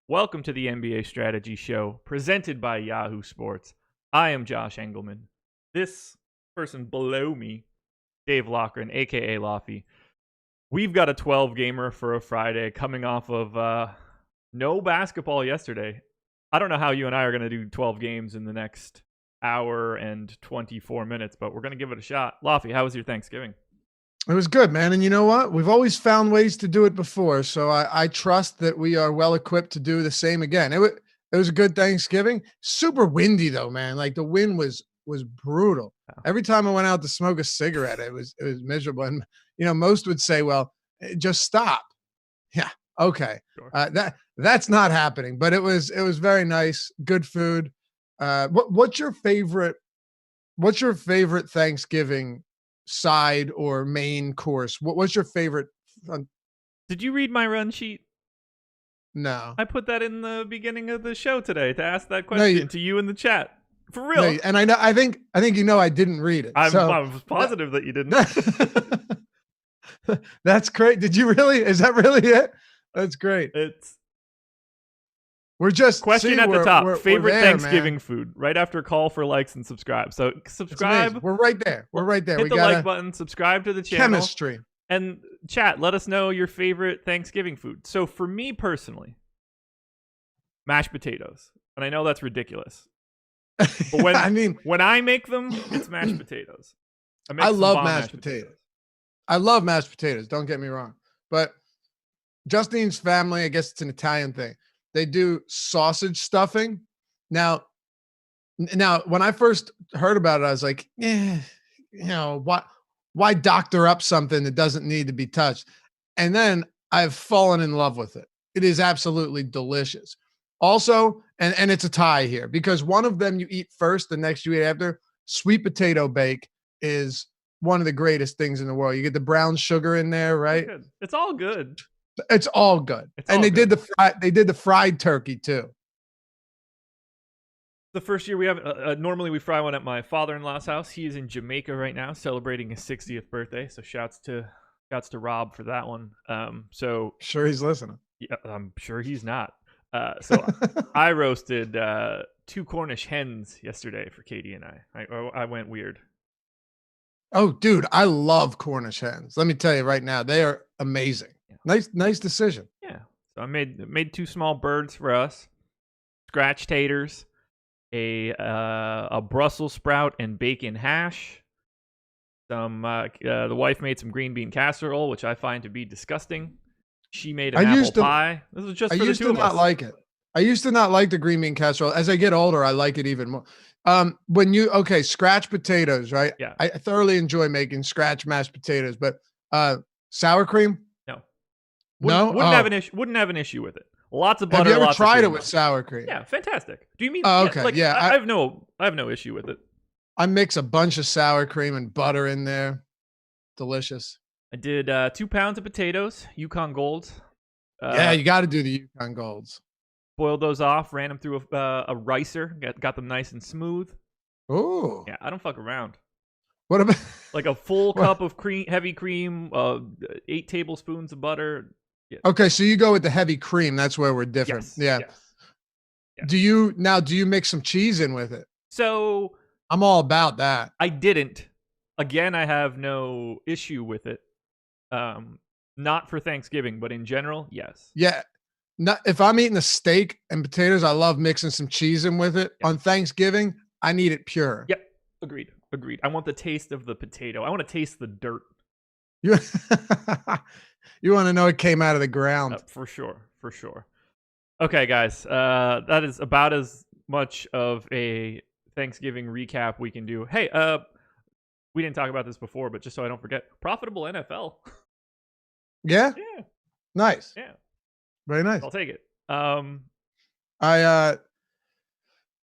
Welcome to the NBA Strategy Show, presented by Yahoo Sports. I am Josh Engelman. This person below me, Dave Loughran, aka Laffy. We've got a 12-gamer for a Friday, coming off of no basketball yesterday. I don't know how you and I are going to do 12 games in the next hour and 24 minutes, but we're going to give it a shot. Laffy, how was your Thanksgiving? It was good, man. And you know what? We've always found ways to do it before. So I trust that we are well equipped to do the same again. It was a good Thanksgiving. Super windy though, man. Like the wind was brutal. Every time I went out to smoke a cigarette, it was miserable. And most would say, well, just stop. Yeah. Okay. Sure. That's not happening, but it was very nice. Good food. What's your favorite Thanksgiving side or main course? What's your favorite? Did you read my run sheet? No. I put that in the beginning of the show today to ask that question to you in the chat. For real. No, and I think I didn't read it. I was positive that you didn't. That's great. Did you really? Is that really it? That's great. We're just question at the top. Favorite Thanksgiving food. Right after call for likes and subscribe. So subscribe. We're right there. Hit the like button. Subscribe to the channel. Chemistry. And chat. Let us know your favorite Thanksgiving food. So for me personally, mashed potatoes. And I know that's ridiculous. But when I make them, it's mashed potatoes. I love mashed potatoes. I love mashed potatoes. Don't get me wrong. But Justine's family, I guess it's an Italian thing. They do sausage stuffing. Now, when I first heard about it, I was like, why doctor up something that doesn't need to be touched? And then I've fallen in love with it. It is absolutely delicious. Also, and it's a tie here because one of them you eat first, the next you eat after. Sweet potato bake is one of the greatest things in the world. You get the brown sugar in there, right? It's all good. It's all good. They did the fried turkey too. The first year we have normally we fry one at my father-in-law's house. He is in Jamaica right now celebrating his 60th birthday. So shouts to Rob for that one. So sure he's listening. Yeah, I'm sure he's not. So I roasted 2 Cornish hens yesterday for Katie and I went weird. Oh, dude, I love Cornish hens. Let me tell you right now, they are amazing. Yeah. Nice decision. Yeah. So I made 2 small birds for us, scratch taters, a Brussels sprout and bacon hash. The wife made some green bean casserole, which I find to be disgusing. She made an apple pie. This was just for the two of us. I used to not like it. I used to not like the green bean casserole. As I get older, I like it even more. Scratch potatoes, right? Yeah. I thoroughly enjoy making scratch mashed potatoes, but sour cream? No. Wouldn't have an issue with it. Lots of butter. Have you ever tried it with sour cream? Yeah, fantastic. Do you mean? Okay. I have no issue with it. I mix a bunch of sour cream and butter in there. Delicious. I did 2 pounds of potatoes, Yukon Golds. Yeah, you got to do the Yukon Golds. Boiled those off, ran them through a ricer, got them nice and smooth. Oh. Yeah, I don't fuck around. What about like a full cup of heavy cream, 8 tablespoons of butter? Yeah. Okay, so you go with the heavy cream. That's where we're different. Yes, yeah. Yes. Do you mix some cheese in with it? So I'm all about that. I didn't. Again, I have no issue with it. Not for Thanksgiving, but in general, yes. Yeah. If I'm eating a steak and potatoes, I love mixing some cheese in with it. Yep. On Thanksgiving, I need it pure. Yep. Agreed. I want the taste of the potato. I want to taste the dirt. You want to know it came out of the ground. For sure. Okay, guys. That is about as much of a Thanksgiving recap we can do. Hey, we didn't talk about this before, but just so I don't forget, profitable NFL. Yeah? Yeah. Nice. Yeah. Very nice. I'll take it. I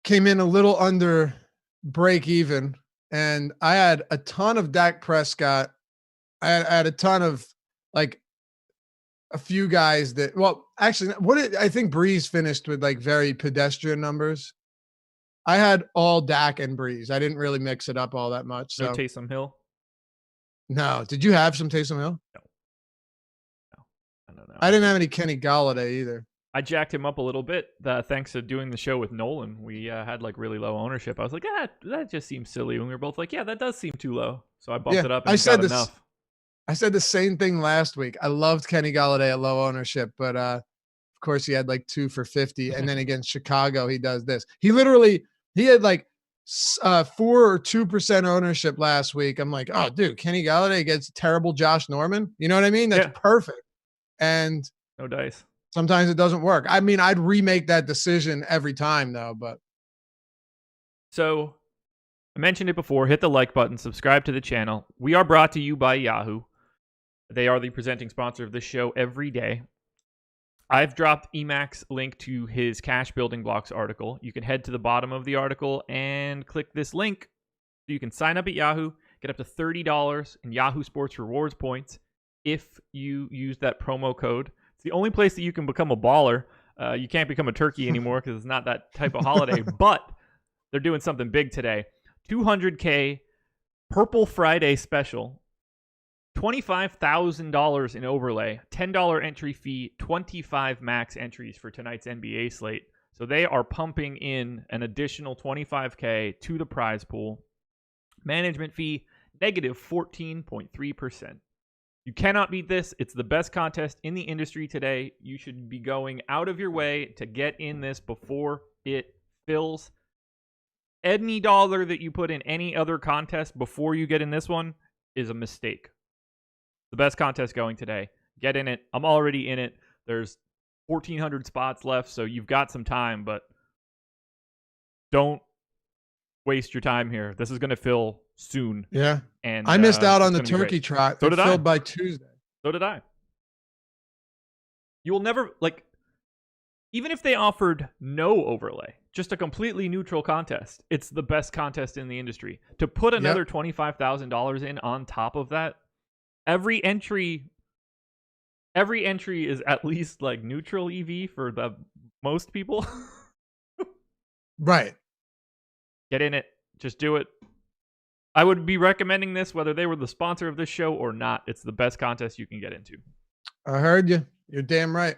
came in a little under break even, and I had a ton of Dak Prescott. I had a ton of like a few guys that, well, actually, I think Breeze finished with like very pedestrian numbers. I had all Dak and Breeze. I didn't really mix it up all that much. So. No Taysom Hill? No. Did you have some Taysom Hill? No. I didn't have any Kenny Galladay either. I jacked him up a little bit thanks to doing the show with Nolan. We had like really low ownership. I was like, that just seems silly. And we were both like, yeah, that does seem too low. So I bumped it up and he got enough. I said the same thing last week. I loved Kenny Galladay at low ownership, but of course he had like 2 for 50. And then against Chicago, he does this. He had like 4 or 2% ownership last week. I'm like, oh, dude, Kenny Galladay against terrible Josh Norman. You know what I mean? That's perfect. And no dice. Sometimes it doesn't work. I mean, I'd remake that decision every time though, but. So I mentioned it before, hit the like button, subscribe to the channel. We are brought to you by Yahoo. They are the presenting sponsor of this show every day. I've dropped Emac's link to his cash building blocks article. You can head to the bottom of the article and click this link. So you can sign up at Yahoo, get up to $30 in Yahoo Sports Rewards points if you use that promo code. It's the only place that you can become a baller. You can't become a turkey anymore because it's not that type of holiday, but they're doing something big today. $200K Purple Friday special. $25,000 in overlay, $10 entry fee, 25 max entries for tonight's NBA slate. So they are pumping in an additional $25K to the prize pool. Management fee, negative 14.3%. You cannot beat this. It's the best contest in the industry today. You should be going out of your way to get in this before it fills. Any dollar that you put in any other contest before you get in this one is a mistake. The best contest going today. Get in it. I'm already in it. There's 1,400 spots left, so you've got some time, but don't waste your time here. This is going to fill soon. Yeah. And I missed out on the turkey trot. So did I. Filled by Tuesday. So did I. You will never, even if they offered no overlay, just a completely neutral contest, it's the best contest in the industry. To put another $25,000 in on top of that, every entry is at least like neutral EV for the most people. Right. Get in it. Just do it. I would be recommending this whether they were the sponsor of this show or not. It's the best contest you can get into. I heard you. You're damn right.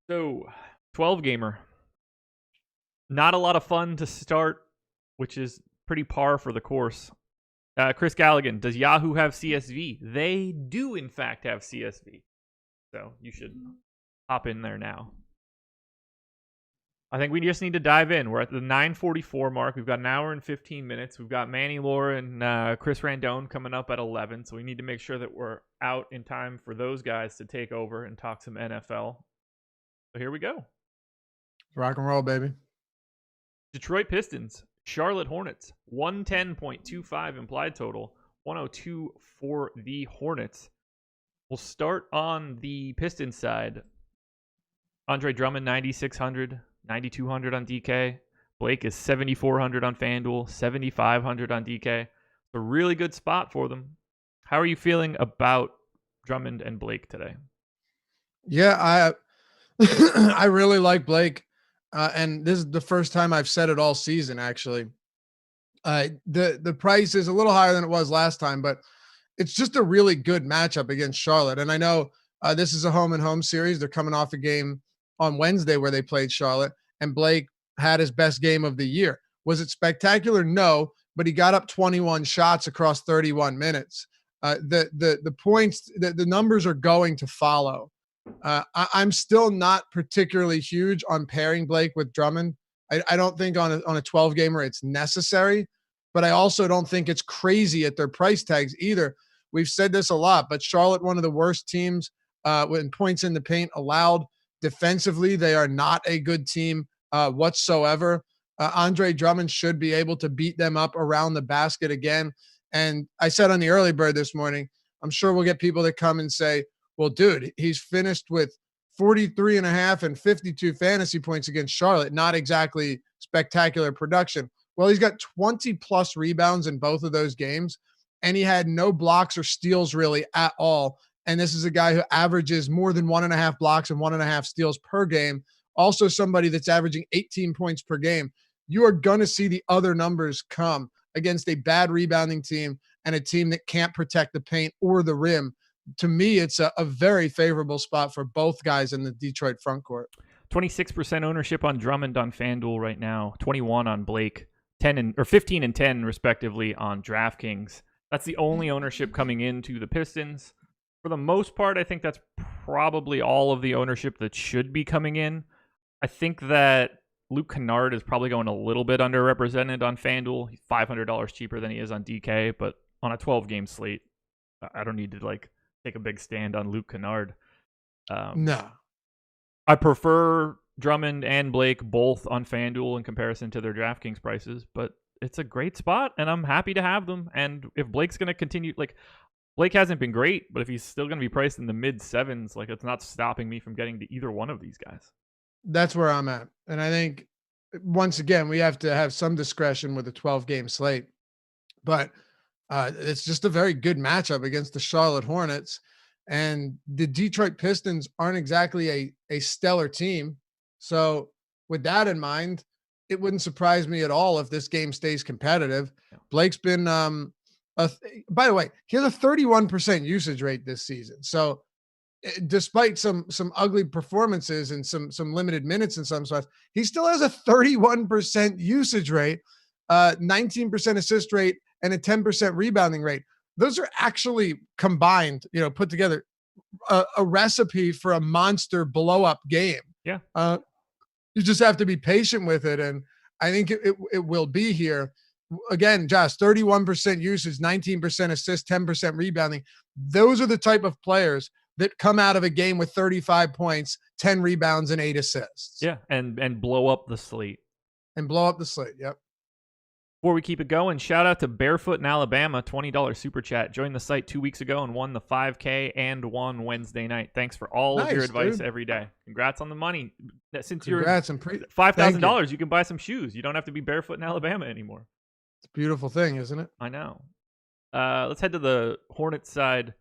So, 12 gamer. Not a lot of fun to start, which is pretty par for the course. Chris Galligan, does Yahoo have CSV? They do, in fact, have CSV. So you should hop in there now. I think we just need to dive in. We're at the 9:44 mark. We've got an hour and 15 minutes. We've got Manny Laura and Chris Randone coming up at 11. So we need to make sure that we're out in time for those guys to take over and talk some NFL. So here we go. Rock and roll, baby. Detroit Pistons. Charlotte Hornets, 110.25 implied total, 102 for the Hornets. We'll start on the Pistons side. Andre Drummond, 9,600, 9,200 on DK. Blake is 7,400 on FanDuel, 7,500 on DK. A really good spot for them. How are you feeling about Drummond and Blake today? Yeah, I really like Blake. And this is the first time I've said it all season, actually. The price is a little higher than it was last time, but it's just a really good matchup against Charlotte. And I know this is a home and home series. They're coming off a game on Wednesday where they played Charlotte, and Blake had his best game of the year. Was it spectacular? No, but he got up 21 shots across 31 minutes. The points, the numbers are going to follow. I'm still not particularly huge on pairing Blake with Drummond. I don't think on a 12 gamer it's necessary, but I also don't think it's crazy at their price tags either. We've said this a lot, but Charlotte, one of the worst teams when points in the paint allowed. Defensively, they are not a good team whatsoever. Andre Drummond should be able to beat them up around the basket again. And I said on the early bird this morning, I'm sure we'll get people that come and say, well, dude, he's finished with 43.5 and 52 fantasy points against Charlotte. Not exactly spectacular production. Well, he's got 20 plus rebounds in both of those games, and he had no blocks or steals really at all. And this is a guy who averages more than 1.5 blocks and 1.5 steals per game. Also somebody that's averaging 18 points per game. You are going to see the other numbers come against a bad rebounding team and a team that can't protect the paint or the rim. to me, it's a very favorable spot for both guys in the Detroit front court. 26% ownership on Drummond on FanDuel right now, 21 on Blake, 15 and 10 respectively on DraftKings. That's the only ownership coming into the Pistons. For the most part, I think that's probably all of the ownership that should be coming in. I think that Luke Kennard is probably going a little bit underrepresented on FanDuel. He's $500 cheaper than he is on DK, but on a 12-game slate, I don't need to take a big stand on Luke Kennard. No. I prefer Drummond and Blake both on FanDuel in comparison to their DraftKings prices, but it's a great spot, and I'm happy to have them. And if Blake's going to continue, Blake hasn't been great, but if he's still going to be priced in the mid-sevens, it's not stopping me from getting to either one of these guys. That's where I'm at. And I think, once again, we have to have some discretion with a 12-game slate. But it's just a very good matchup against the Charlotte Hornets. And the Detroit Pistons aren't exactly a stellar team. So with that in mind, it wouldn't surprise me at all if this game stays competitive. Yeah. Blake's been, by the way, he has a 31% usage rate this season. So despite some ugly performances and some limited minutes in some spots, he still has a 31% usage rate, 19% assist rate, and a 10% rebounding rate. Those are actually combined, put together, a recipe for a monster blow up game. Yeah. You just have to be patient with it. And I think it will be here. Again, Josh, 31% usage, 19% assist, 10% rebounding. Those are the type of players that come out of a game with 35 points, 10 rebounds, and 8 assists. Yeah, and blow up the slate. Yep. Before we keep it going, shout out to Barefoot in Alabama, $20 super chat. Joined the site 2 weeks ago and won the 5K and won Wednesday night. Thanks for all of your advice every day. Congrats on the money. Since you're $5,000, you can buy some shoes. You don't have to be barefoot in Alabama anymore. It's a beautiful thing, isn't it? I know. Let's head to the Hornets side.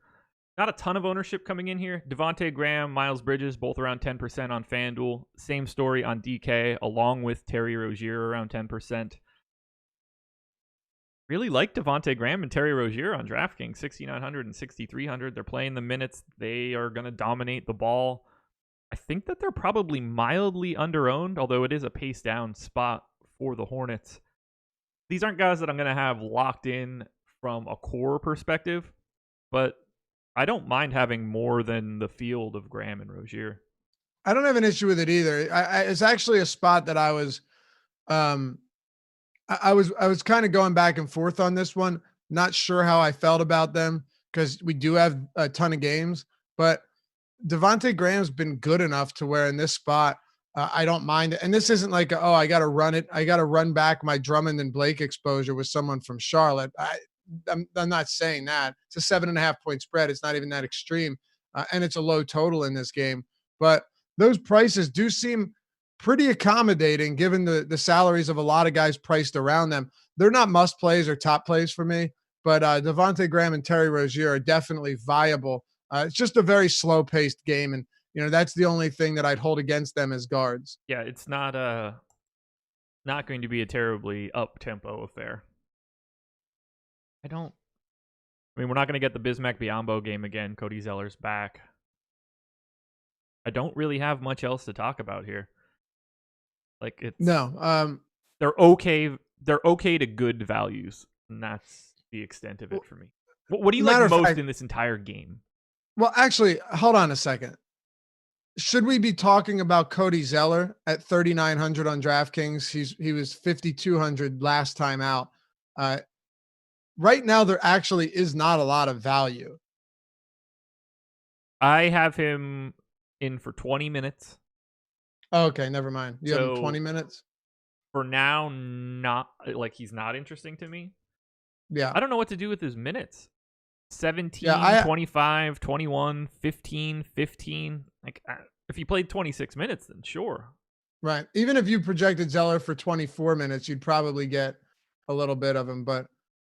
Not a ton of ownership coming in here. Devontae Graham, Miles Bridges, both around 10% on FanDuel. Same story on DK, along with Terry Rozier around 10%. Really like Devontae Graham and Terry Rozier on DraftKings, 6,900 and 6,300. They're playing the minutes. They are going to dominate the ball. I think that they're probably mildly underowned, although it is a pace down spot for the Hornets. These aren't guys that I'm going to have locked in from a core perspective, but I don't mind having more than the field of Graham and Rozier. I don't have an issue with it either. It's actually a spot that I was kind of going back and forth on this one. Not sure how I felt about them because we do have a ton of games, but Devontae Graham's been good enough to where in this spot, I don't mind it. And this isn't like, I got to run it. I got to run back my Drummond and Blake exposure with someone from Charlotte. I'm not saying that. It's a 7.5 point spread. It's not even that extreme. And it's a low total in this game. But those prices do seem pretty accommodating given the salaries of a lot of guys priced around them. They're not must plays or top plays for me, but Devontae Graham and Terry Rozier are definitely viable. It's just a very slow paced game. And, that's the only thing that I'd hold against them as guards. Yeah. It's not going to be a terribly up tempo affair. We're not going to get the Bismack Biyombo game again. Cody Zeller's back. I don't really have much else to talk about here. They're okay. They're okay to good values, and that's the extent of it for me. What do you like most in this entire game? Well, actually, hold on a second. Should we be talking about Cody Zeller at 3,900 on DraftKings? He was 5,200 last time out. Right now, there actually is not a lot of value. I have him in for 20 minutes. Oh, okay, never mind. You have him 20 minutes? For now, he's not interesting to me. Yeah. I don't know what to do with his minutes. 17, 25, 21, 15, 15. If he played 26 minutes, then sure. Right. Even if you projected Zeller for 24 minutes, you'd probably get a little bit of him. But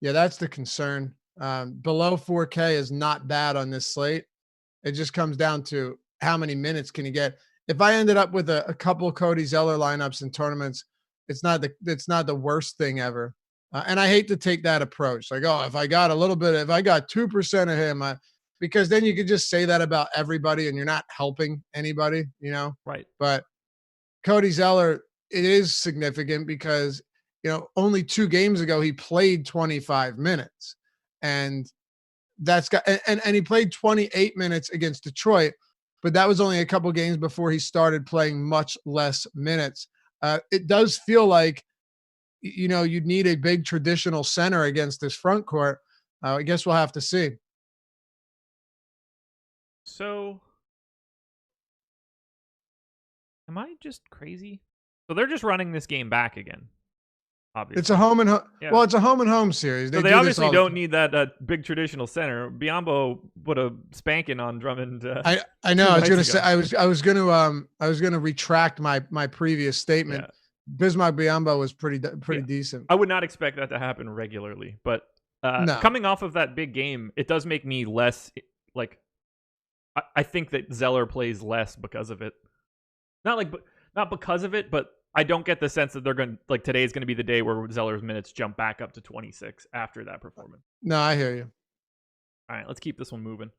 yeah, that's the concern. Below 4K is not bad on this slate. It just comes down to how many minutes can you get. If I ended up with a couple of Cody Zeller lineups in tournaments, it's not the worst thing ever. And I hate to take that approach. If I got 2% of him, because then you could just say that about everybody and you're not helping anybody, Right. But Cody Zeller, it is significant because, only 2 games ago he played 25 minutes. And that's got and he played 28 minutes against Detroit, but that was only a couple games before he started playing much less minutes. It does feel like you'd need a big traditional center against this front court. I guess we'll have to see. So, am I just crazy? So they're just running this game back again. Obviously, it's a home and yeah. Well, it's a home and home series. So they obviously don't need that big traditional center. Biyombo put a spanking on Drummond. I know. I was gonna say I was gonna retract my previous statement. Yeah. Bismack Biyombo was pretty decent. I would not expect that to happen regularly, but no. Coming off of that big game, it does make me less like. I think that Zeller plays less because of it. Not because of it, but I don't get the sense that they're going to today is going to be the day where Zeller's minutes jump back up to 26 after that performance. No, I hear you. All right, let's keep this one moving.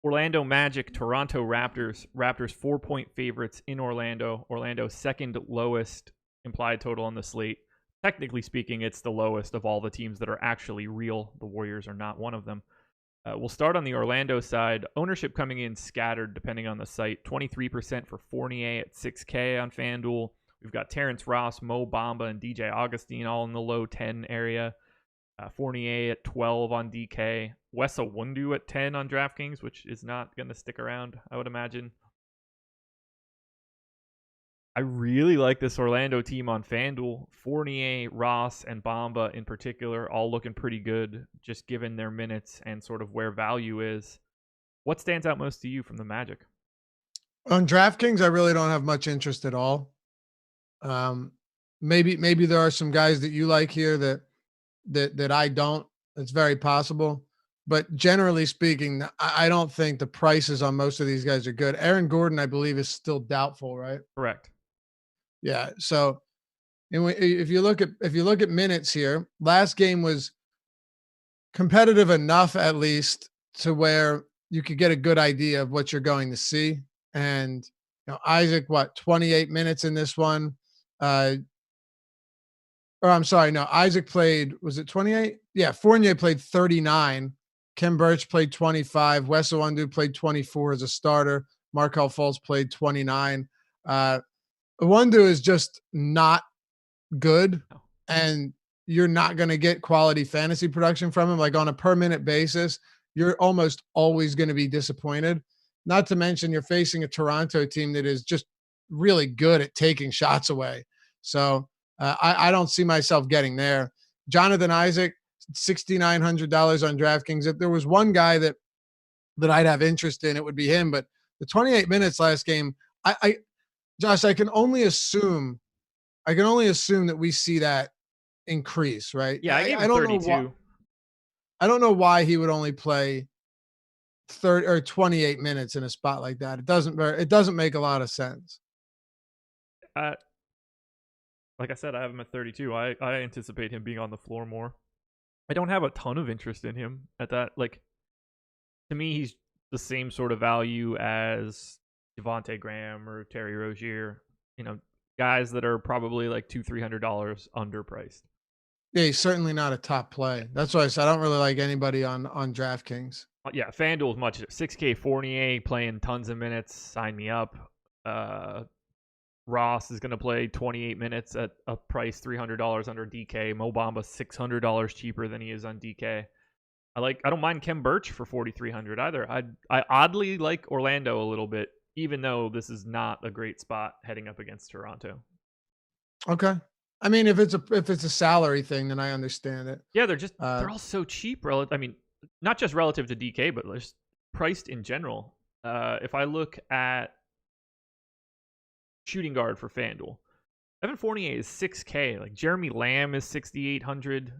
Orlando Magic, Toronto Raptors. Raptors 4-point favorites in Orlando. Orlando's second lowest implied total on the slate. Technically speaking, it's the lowest of all the teams that are actually real. The Warriors are not one of them. We'll start on the Orlando side. Ownership coming in scattered depending on the site. 23% for Fournier at 6K on FanDuel. We've got Terrence Ross, Mo Bamba, and DJ Augustine all in the low 10 area. Fournier at 12 on DK. Wes Iwundu at 10 on DraftKings, which is not going to stick around, I would imagine. I really like this Orlando team on FanDuel. Fournier, Ross, and Bamba in particular, all looking pretty good, just given their minutes and sort of where value is. What stands out most to you from the Magic? On DraftKings, I really don't have much interest at all. Maybe there are some guys that you like here that I don't. It's very possible. But generally speaking, I don't think the prices on most of these guys are good. Aaron Gordon, I believe, is still doubtful, right? Correct. Yeah. So, if you look at minutes here, last game was competitive enough, at least, to where you could get a good idea of what you're going to see. And Isaac, 28 minutes in this one. I'm sorry, no, Isaac played, was it 28? Yeah, Fournier played 39. Kem Birch played 25. Wes Iwundu played 24 as a starter. Markelle Fultz played 29. Iwundu is just not good, and you're not going to get quality fantasy production from him. Like on a per minute basis, you're almost always going to be disappointed. Not to mention you're facing a Toronto team that is just really good at taking shots away. So I don't see myself getting there. Jonathan Isaac, $6,900 on DraftKings. If there was one guy that I'd have interest in, it would be him. But the 28 minutes last game, Josh, I can only assume that we see that increase, right? Yeah, I gave him 32. I don't know why he would only play 30 or 28 minutes in a spot like that. It doesn't make a lot of sense. Like I said, I have him at 32. I anticipate him being on the floor more. I don't have a ton of interest in him at that. To me, he's the same sort of value as Devontae Graham or Terry Rozier. Guys that are probably $200-$300 underpriced. Yeah, he's certainly not a top play. That's why I said I don't really like anybody on DraftKings. Yeah, FanDuel's much. 6K Fournier playing tons of minutes. Sign me up. Ross is going to play 28 minutes at a price $300 under DK. Mo Bamba $600 cheaper than he is on DK. I don't mind Kem Birch for $4,300 either. I oddly like Orlando a little bit, even though this is not a great spot heading up against Toronto. Okay. I mean, if it's a salary thing, then I understand it. Yeah, they're all so cheap. Not just relative to DK, but just priced in general. If I look at shooting guard for FanDuel, Evan Fournier is $6K. Jeremy Lamb is $6,800.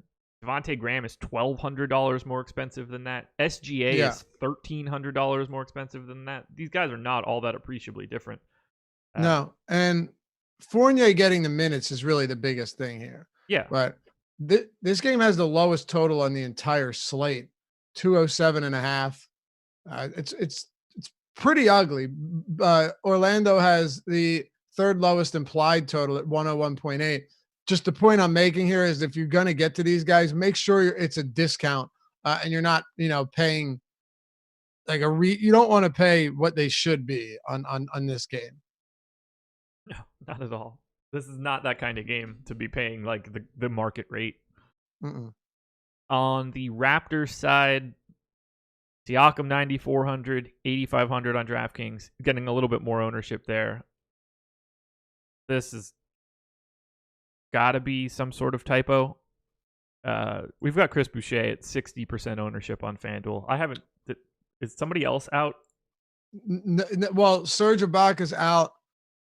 Devontae Graham is $1,200 more expensive than that. SGA is $1,300 more expensive than that. These guys are not all that appreciably different. No, and Fournier getting the minutes is really the biggest thing here. Yeah. But this game has the lowest total on the entire slate, 207.5. It's pretty ugly. Orlando has the third lowest implied total at 101.8. Just the point I'm making here is if you're going to get to these guys, make sure it's a discount and you're not, paying like you don't want to pay what they should be on this game. No, not at all. This is not that kind of game to be paying like the market rate. Mm-mm. On the Raptors side, Siakam 9,400, 8,500 on DraftKings, getting a little bit more ownership there. This is got to be some sort of typo. We've got Chris Boucher at 60% ownership on FanDuel. Is somebody else out? Well, Serge Ibaka's out.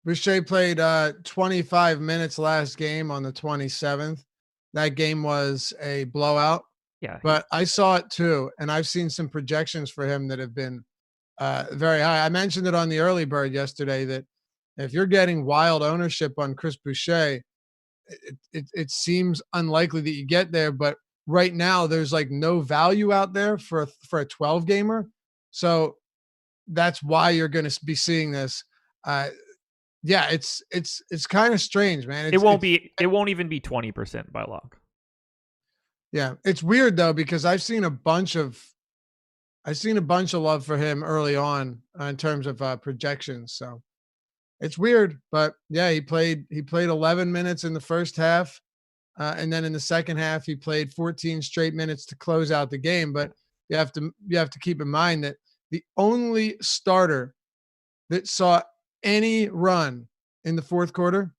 Boucher played 25 minutes last game on the 27th. That game was a blowout. Yeah. But I saw it too, and I've seen some projections for him that have been very high. I mentioned it on the early bird yesterday that if you're getting wild ownership on Chris Boucher, it seems unlikely that you get there. But right now, there's like no value out there for a 12 gamer, so that's why you're going to be seeing this. Yeah, it's kind of strange, man. It won't even be 20% by lock. Yeah, it's weird though because I've seen a bunch of love for him early on in terms of projections. So it's weird, but yeah, he played 11 minutes in the first half, and then in the second half he played 14 straight minutes to close out the game. But you have to keep in mind that the only starter that saw any run in the fourth quarter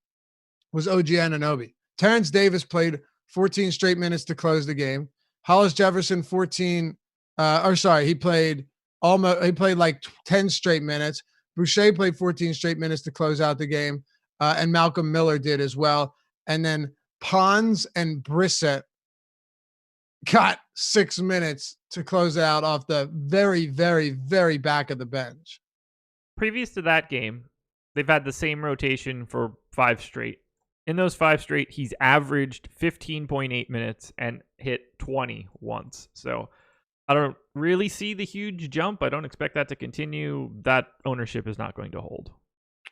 was OG Anunoby. Terrence Davis played 14 straight minutes to close the game. Hollis Jefferson he played like 10 straight minutes. Boucher played 14 straight minutes to close out the game, and Malcolm Miller did as well. And then Pons and Brissett got 6 minutes to close out off the very, very, very back of the bench. Previous to that game, they've had the same rotation for 5 straight. In those 5 straight, he's averaged 15.8 minutes and hit 20 once. So I don't really see the huge jump. I don't expect that to continue. That ownership is not going to hold.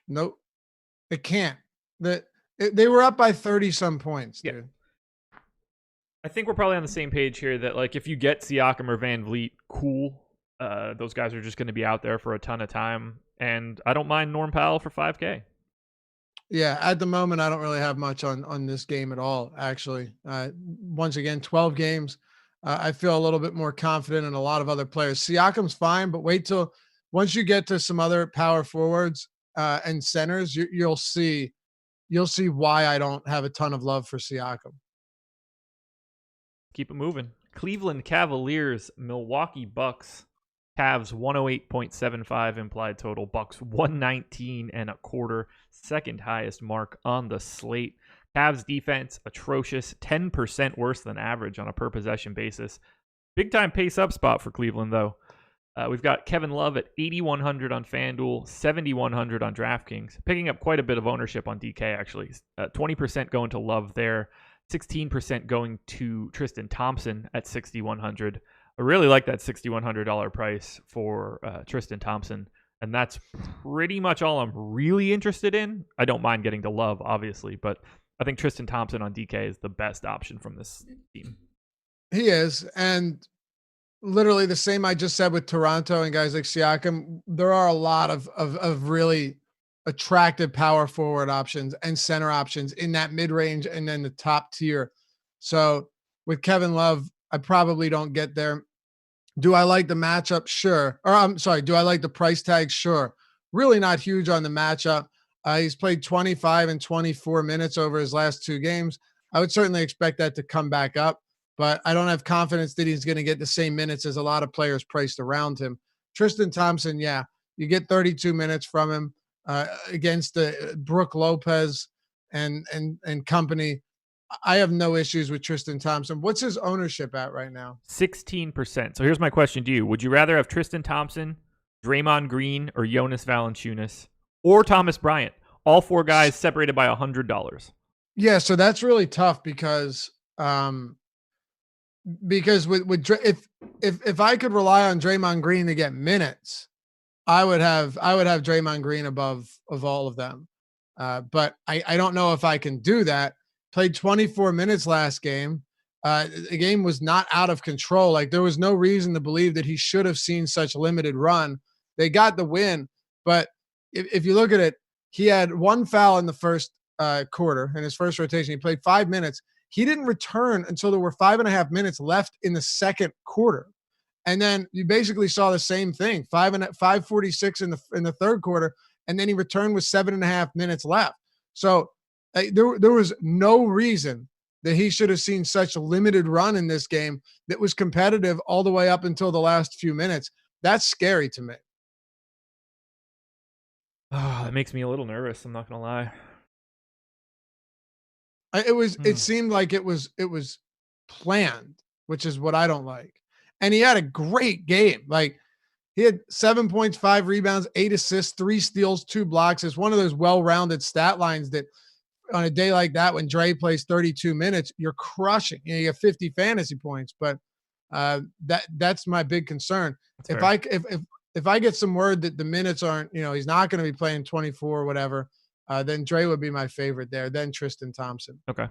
Nope. It can't. They were up by 30 some points, dude. Yeah. I think we're probably on the same page here that like if you get Siakam or Van Vliet, cool. Those guys are just going to be out there for a ton of time. And I don't mind Norm Powell for 5K. Yeah, at the moment, I don't really have much on this game at all, actually. Once again, 12 games. I feel a little bit more confident in a lot of other players. Siakam's fine, but wait till once you get to some other power forwards and centers, you'll see why I don't have a ton of love for Siakam. Keep it moving. Cleveland Cavaliers, Milwaukee Bucks. Cavs 108.75 implied total. Bucks 119.25, second highest mark on the slate. Cavs defense atrocious, 10% worse than average on a per possession basis. Big time pace up spot for Cleveland though. We've got Kevin Love at 8,100 on FanDuel, 7,100 on DraftKings, picking up quite a bit of ownership on DK actually. 20% going to Love there, 16% going to Tristan Thompson at 6,100. I really like that $6,100 price for Tristan Thompson, and that's pretty much all I'm really interested in. I don't mind getting to Love, obviously, but I think Tristan Thompson on DK is the best option from this team. He is, and literally the same I just said with Toronto and guys like Siakam. There are a lot of really attractive power forward options and center options in that mid-range and then the top tier. So with Kevin Love, I probably don't get there. Do I like the matchup? Sure. Or I'm sorry. Do I like the price tag? Sure. Really not huge on the matchup. He's played 25 and 24 minutes over his last 2 games. I would certainly expect that to come back up, but I don't have confidence that he's going to get the same minutes as a lot of players priced around him. Tristan Thompson, yeah, you get 32 minutes from him against Brook Lopez and company. I have no issues with Tristan Thompson. What's his ownership at right now? 16%. So here's my question to you. Would you rather have Tristan Thompson, Draymond Green, or Jonas Valanciunas, or Thomas Bryant? All 4 guys separated by $100. Yeah, so that's really tough because because if I could rely on Draymond Green to get minutes, I would have Draymond Green above of all of them. But I don't know if I can do that. Played 24 minutes last game. The game was not out of control. Like there was no reason to believe that he should have seen such limited run. They got the win, but if you look at it, he had one foul in the first quarter in his first rotation. He played 5 minutes. He didn't return until there were 5.5 minutes left in the second quarter. And then you basically saw the same thing, 5:46 in the third quarter, and then he returned with 7.5 minutes left. So there was no reason that he should have seen such a limited run in this game that was competitive all the way up until the last few minutes. That's scary to me. Oh, that makes me a little nervous. I'm not gonna lie. It seemed like it was planned, which is what I don't like. And he had a great game. Like he had 7 points, 5 rebounds, 8 assists, 3 steals, 2 blocks. It's one of those well-rounded stat lines that on a day like that, when Dre plays 32 minutes, you're crushing. You get 50 fantasy points, but that's my big concern. That's If I get some word that the minutes aren't, he's not going to be playing 24 or whatever, then Dre would be my favorite there. Then Tristan Thompson. Okay.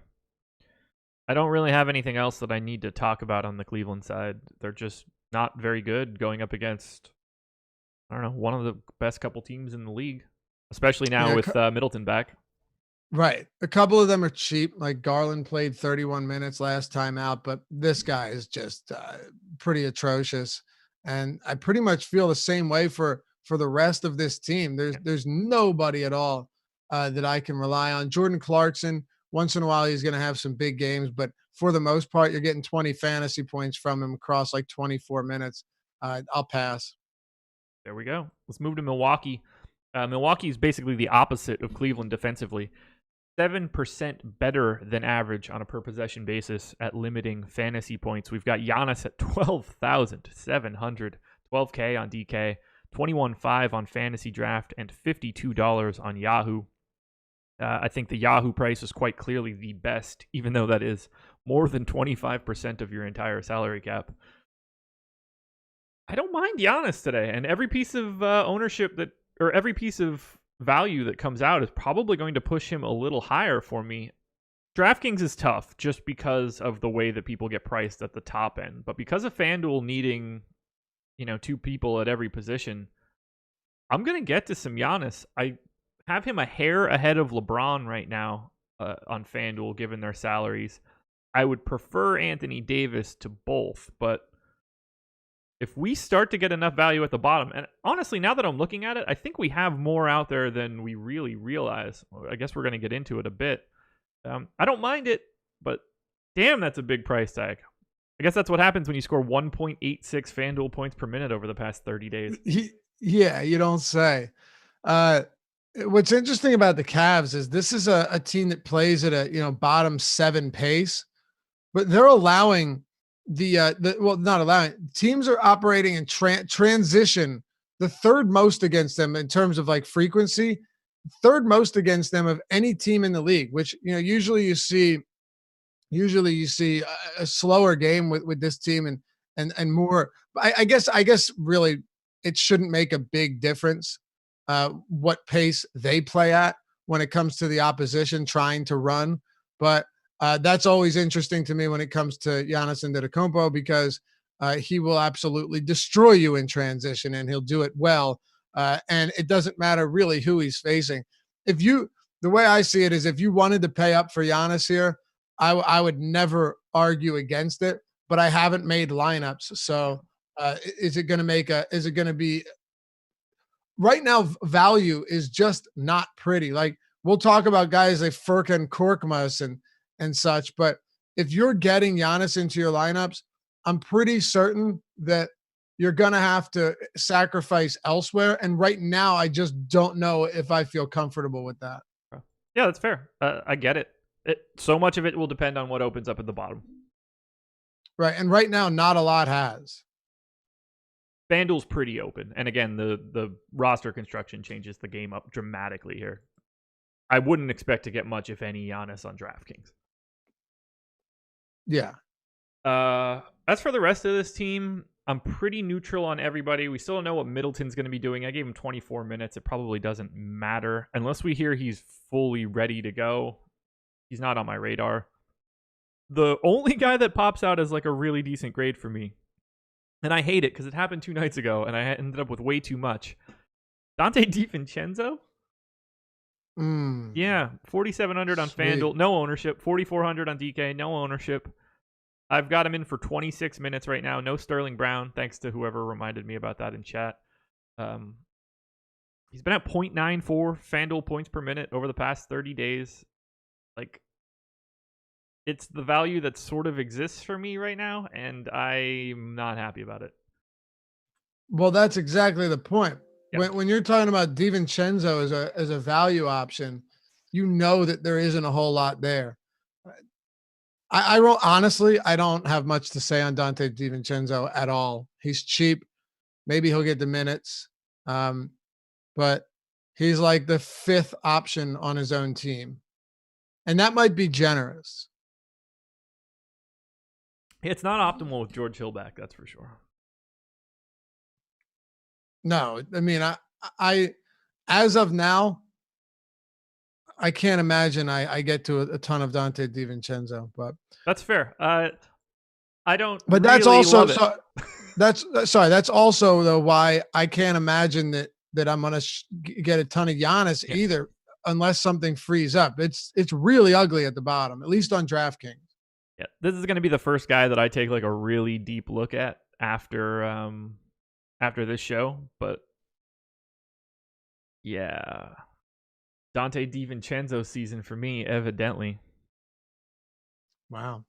I don't really have anything else that I need to talk about on the Cleveland side. They're just not very good going up against, I don't know, one of the best couple teams in the league, especially now with Middleton back. Right. A couple of them are cheap. Like Garland played 31 minutes last time out, but this guy is just pretty atrocious. And I pretty much feel the same way for the rest of this team. There's nobody at all that I can rely on. Jordan Clarkson, once in a while, he's going to have some big games, but for the most part, you're getting 20 fantasy points from him across like 24 minutes. I'll pass. There we go. Let's move to Milwaukee. Milwaukee is basically the opposite of Cleveland defensively. 7% better than average on a per possession basis at limiting fantasy points. We've got Giannis at 12,700, 12K on DK, 21.5 on Fantasy Draft, and $52 on Yahoo. I think the Yahoo price is quite clearly the best, even though that is more than 25% of your entire salary cap. I don't mind Giannis today, and every piece of ownership or every piece of value that comes out is probably going to push him a little higher for me. DraftKings is tough just because of the way that people get priced at the top end, but because of FanDuel needing, 2 people at every position, I'm going to get to some Giannis. I have him a hair ahead of LeBron right now on FanDuel, given their salaries. I would prefer Anthony Davis to both, but if we start to get enough value at the bottom, and honestly, now that I'm looking at it, I think we have more out there than we really realize. I guess we're going to get into it a bit. I don't mind it, but damn, that's a big price tag. I guess that's what happens when you score 1.86 FanDuel points per minute over the past 30 days. Yeah, you don't say. What's interesting about the Cavs is this is a team that plays at a bottom 7 pace, but they're allowing not allowing, teams are operating in transition the third most against them in terms of like frequency, third most against them of any team in the league, which usually you see a slower game with this team and more. I guess really it shouldn't make a big difference what pace they play at when it comes to the opposition trying to run. But that's always interesting to me when it comes to Giannis Antetokounmpo because he will absolutely destroy you in transition and he'll do it well. And it doesn't matter really who he's facing. The way I see it is if you wanted to pay up for Giannis here, I would never argue against it, but I haven't made lineups. So is it going to be right now? Value is just not pretty. Like we'll talk about guys like Furkan Korkmaz and such, but if you're getting Giannis into your lineups, I'm pretty certain that you're going to have to sacrifice elsewhere. And right now, I just don't know if I feel comfortable with that. Yeah, that's fair. I get it. So much of it will depend on what opens up at the bottom. Right. And right now, not a lot has. FanDuel's pretty open. And again, the roster construction changes the game up dramatically here. I wouldn't expect to get much, if any, Giannis on DraftKings. Yeah. As for the rest of this team, I'm pretty neutral on everybody. We still don't know what Middleton's going to be doing. I gave him 24 minutes. It probably doesn't matter unless we hear he's fully ready to go. He's not on my radar. The only guy that pops out as like a really decent grade for me, and I hate it because it happened 2 nights ago and I ended up with way too much. Dante DiVincenzo? Yeah, 4,700 on FanDuel, no ownership. 4,400 on DK, no ownership. I've got him in for 26 minutes right now. No Sterling Brown, thanks to whoever reminded me about that in chat. He's been at 0.94 FanDuel points per minute over the past 30 days. Like, it's the value that sort of exists for me right now, and I'm not happy about it. Well, that's exactly the point. Yep. When you're talking about DiVincenzo as a value option, you know that there isn't a whole lot there. Honestly, I don't have much to say on Dante DiVincenzo at all. He's cheap. Maybe he'll get the minutes. But he's like the 5th option on his own team. And that might be generous. It's not optimal with George Hill back, that's for sure. No, I mean, I as of now, I can't imagine I get to a ton of Dante DiVincenzo, but that's fair. I don't. But really that's also that's also though why I can't imagine that I'm gonna get a ton of Giannis either, unless something frees up. It's really ugly at the bottom, at least on DraftKings. Yeah, this is gonna be the first guy that I take like a really deep look at after this show, but yeah. Dante DiVincenzo season for me, evidently. Wow.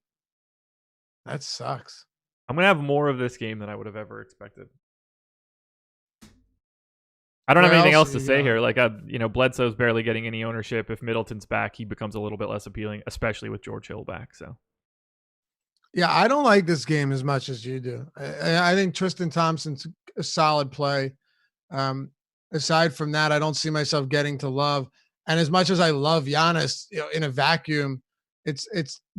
That sucks. I'm going to have more of this game than I would have ever expected. I don't have anything else to say here. Like, Bledsoe's barely getting any ownership. If Middleton's back, he becomes a little bit less appealing, especially with George Hill back. So, yeah, I don't like this game as much as you do. I think Tristan Thompson's a solid play. Aside from that, I don't see myself getting to Love. And as much as I love Giannis, in a vacuum, it's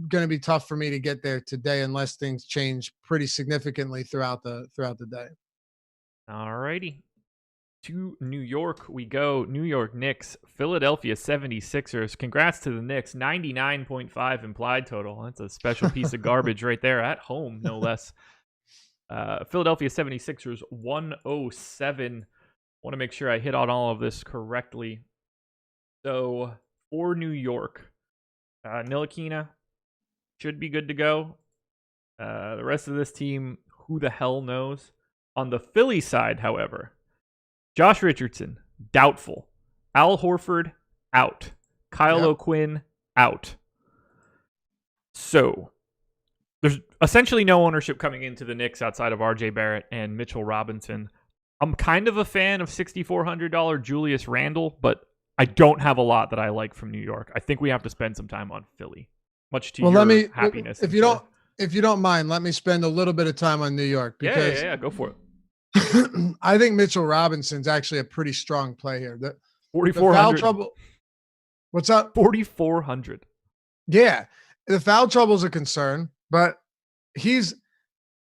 going to be tough for me to get there today unless things change pretty significantly throughout the day. All righty. To New York we go. New York Knicks, Philadelphia 76ers. Congrats to the Knicks. 99.5 implied total. That's a special piece of garbage right there at home, no less. Philadelphia 76ers 107. Want to make sure I hit on all of this correctly. So for New York, Ntilikina should be good to go. The rest of this team, who the hell knows? On the Philly side, however, Josh Richardson, doubtful. Al Horford, out. Kyle O'Quinn, out. So there's essentially no ownership coming into the Knicks outside of RJ Barrett and Mitchell Robinson. I'm kind of a fan of $6,400 Julius Randle, but I don't have a lot that I like from New York. I think we have to spend some time on Philly. Much to your happiness. If you don't mind, let me spend a little bit of time on New York. Because yeah, go for it. I think Mitchell Robinson's actually a pretty strong play here. The 4,400. foul trouble. What's up? 4,400. Yeah, the foul trouble is a concern, but he is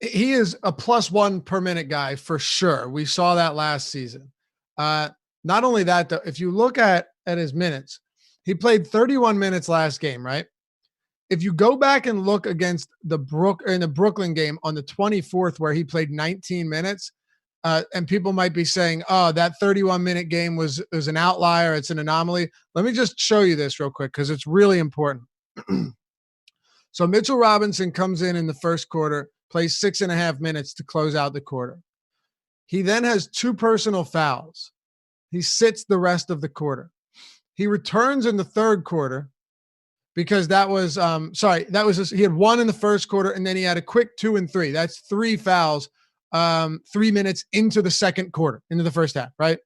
a +1 per minute guy for sure. We saw that last season. Not only that, though, if you look at his minutes, he played 31 minutes last game, right? If you go back and look against the Brooklyn game on the 24th, where he played 19 minutes, and people might be saying, "Oh, that 31-minute game was an outlier. It's an anomaly." Let me just show you this real quick because it's really important. So Mitchell Robinson comes in the first quarter, plays 6.5 minutes to close out the quarter. He then has 2 personal fouls. He sits the rest of the quarter. He returns in the third quarter because he had 1 in the first quarter, and then he had a quick 2 and 3. That's 3 fouls, 3 minutes into the second quarter, into the first half, right?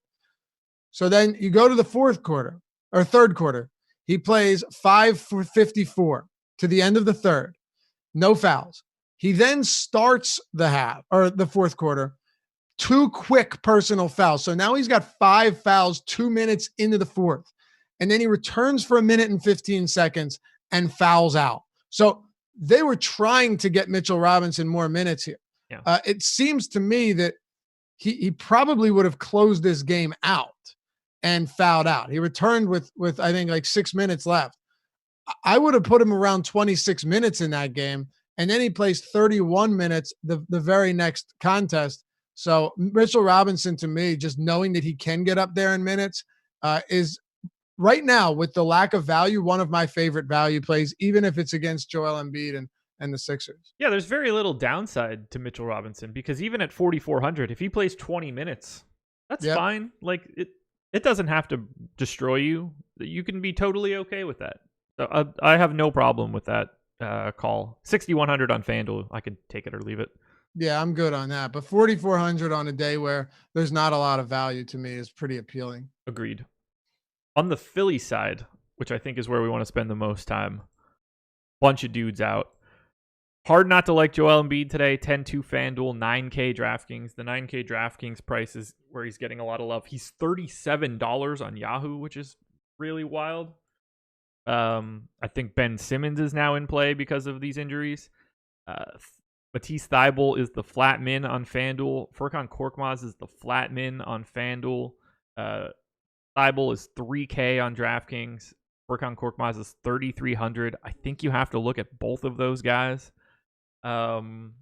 So then you go to the third quarter. He plays 5 for 54 to the end of the third. No fouls. He then starts the fourth quarter, 2 quick personal fouls. So now he's got 5 fouls 2 minutes into the fourth. And then he returns for 1 minute and 15 seconds and fouls out. So they were trying to get Mitchell Robinson more minutes here. Yeah. It seems to me that he probably would have closed this game out and fouled out. He returned with I think like 6 minutes left. I would have put him around 26 minutes in that game, and then he plays 31 minutes the very next contest. So Mitchell Robinson, to me, just knowing that he can get up there in minutes, is right now, with the lack of value, one of my favorite value plays, even if it's against Joel Embiid and the Sixers. Yeah, there's very little downside to Mitchell Robinson because even at 4,400, if he plays 20 minutes, that's fine. Like it doesn't have to destroy you. You can be totally okay with that. So I have no problem with that call. 6,100 on FanDuel, I could take it or leave it. Yeah, I'm good on that. But 4,400 on a day where there's not a lot of value to me is pretty appealing. Agreed. On the Philly side, which I think is where we want to spend the most time, bunch of dudes out. Hard not to like Joel Embiid today. 10-2 FanDuel, 9K DraftKings. The 9K DraftKings price is where he's getting a lot of love. He's $37 on Yahoo, which is really wild. I think Ben Simmons is now in play because of these injuries. Matisse Thybulle is the flat min on FanDuel. Furkan Korkmaz is the flat min on FanDuel. Thybulle is 3K on DraftKings. Furkan Korkmaz is 3,300. I think you have to look at both of those guys. And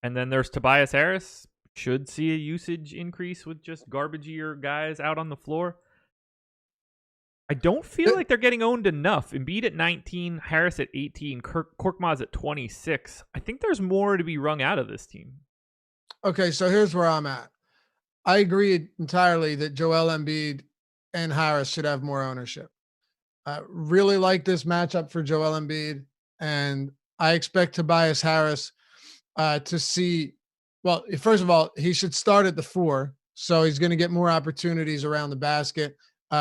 then there's Tobias Harris. Should see a usage increase with just garbageier guys out on the floor. I don't feel like they're getting owned enough. Embiid at 19, Harris at 18, Korkmaz at 26. I think there's more to be wrung out of this team. Okay, so here's where I'm at. I agree entirely that Joel Embiid and Harris should have more ownership. I really like this matchup for Joel Embiid, and I expect Tobias Harris to see, well, first of all, he should start at the 4, so he's going to get more opportunities around the basket.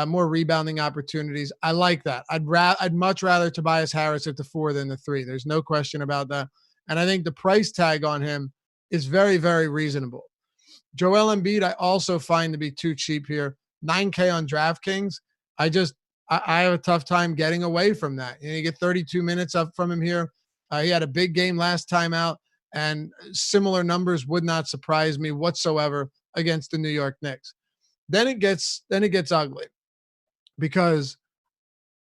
More rebounding opportunities. I like that. I'd much rather Tobias Harris at the 4 than the 3. There's no question about that. And I think the price tag on him is very, very reasonable. Joel Embiid, I also find to be too cheap here. 9K on DraftKings. I have a tough time getting away from that. You get 32 minutes up from him here. He had a big game last time out, and similar numbers would not surprise me whatsoever against the New York Knicks. Then it gets ugly. Because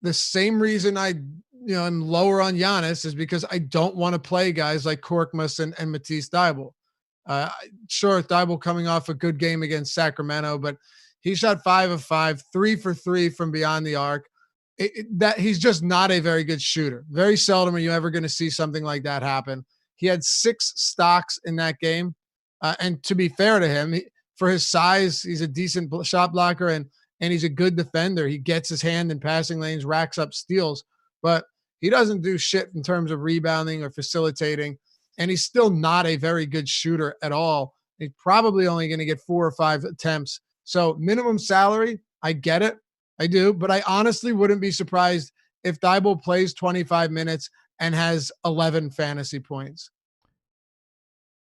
the same reason I'm lower on Giannis is because I don't want to play guys like Korkmaz and Matisse Thybulle. Sure, Thybulle coming off a good game against Sacramento, but he shot 5 of 5, 3 for 3 from beyond the arc. That he's just not a very good shooter. Very seldom are you ever going to see something like that happen. He had 6 stocks in that game, and to be fair to him, for his size, he's a decent shot blocker and he's a good defender. He gets his hand in passing lanes, racks up steals, but he doesn't do shit in terms of rebounding or facilitating, and he's still not a very good shooter at all. He's probably only going to get 4 or 5 attempts. So minimum salary, I get it. I do, but I honestly wouldn't be surprised if Thybulle plays 25 minutes and has 11 fantasy points.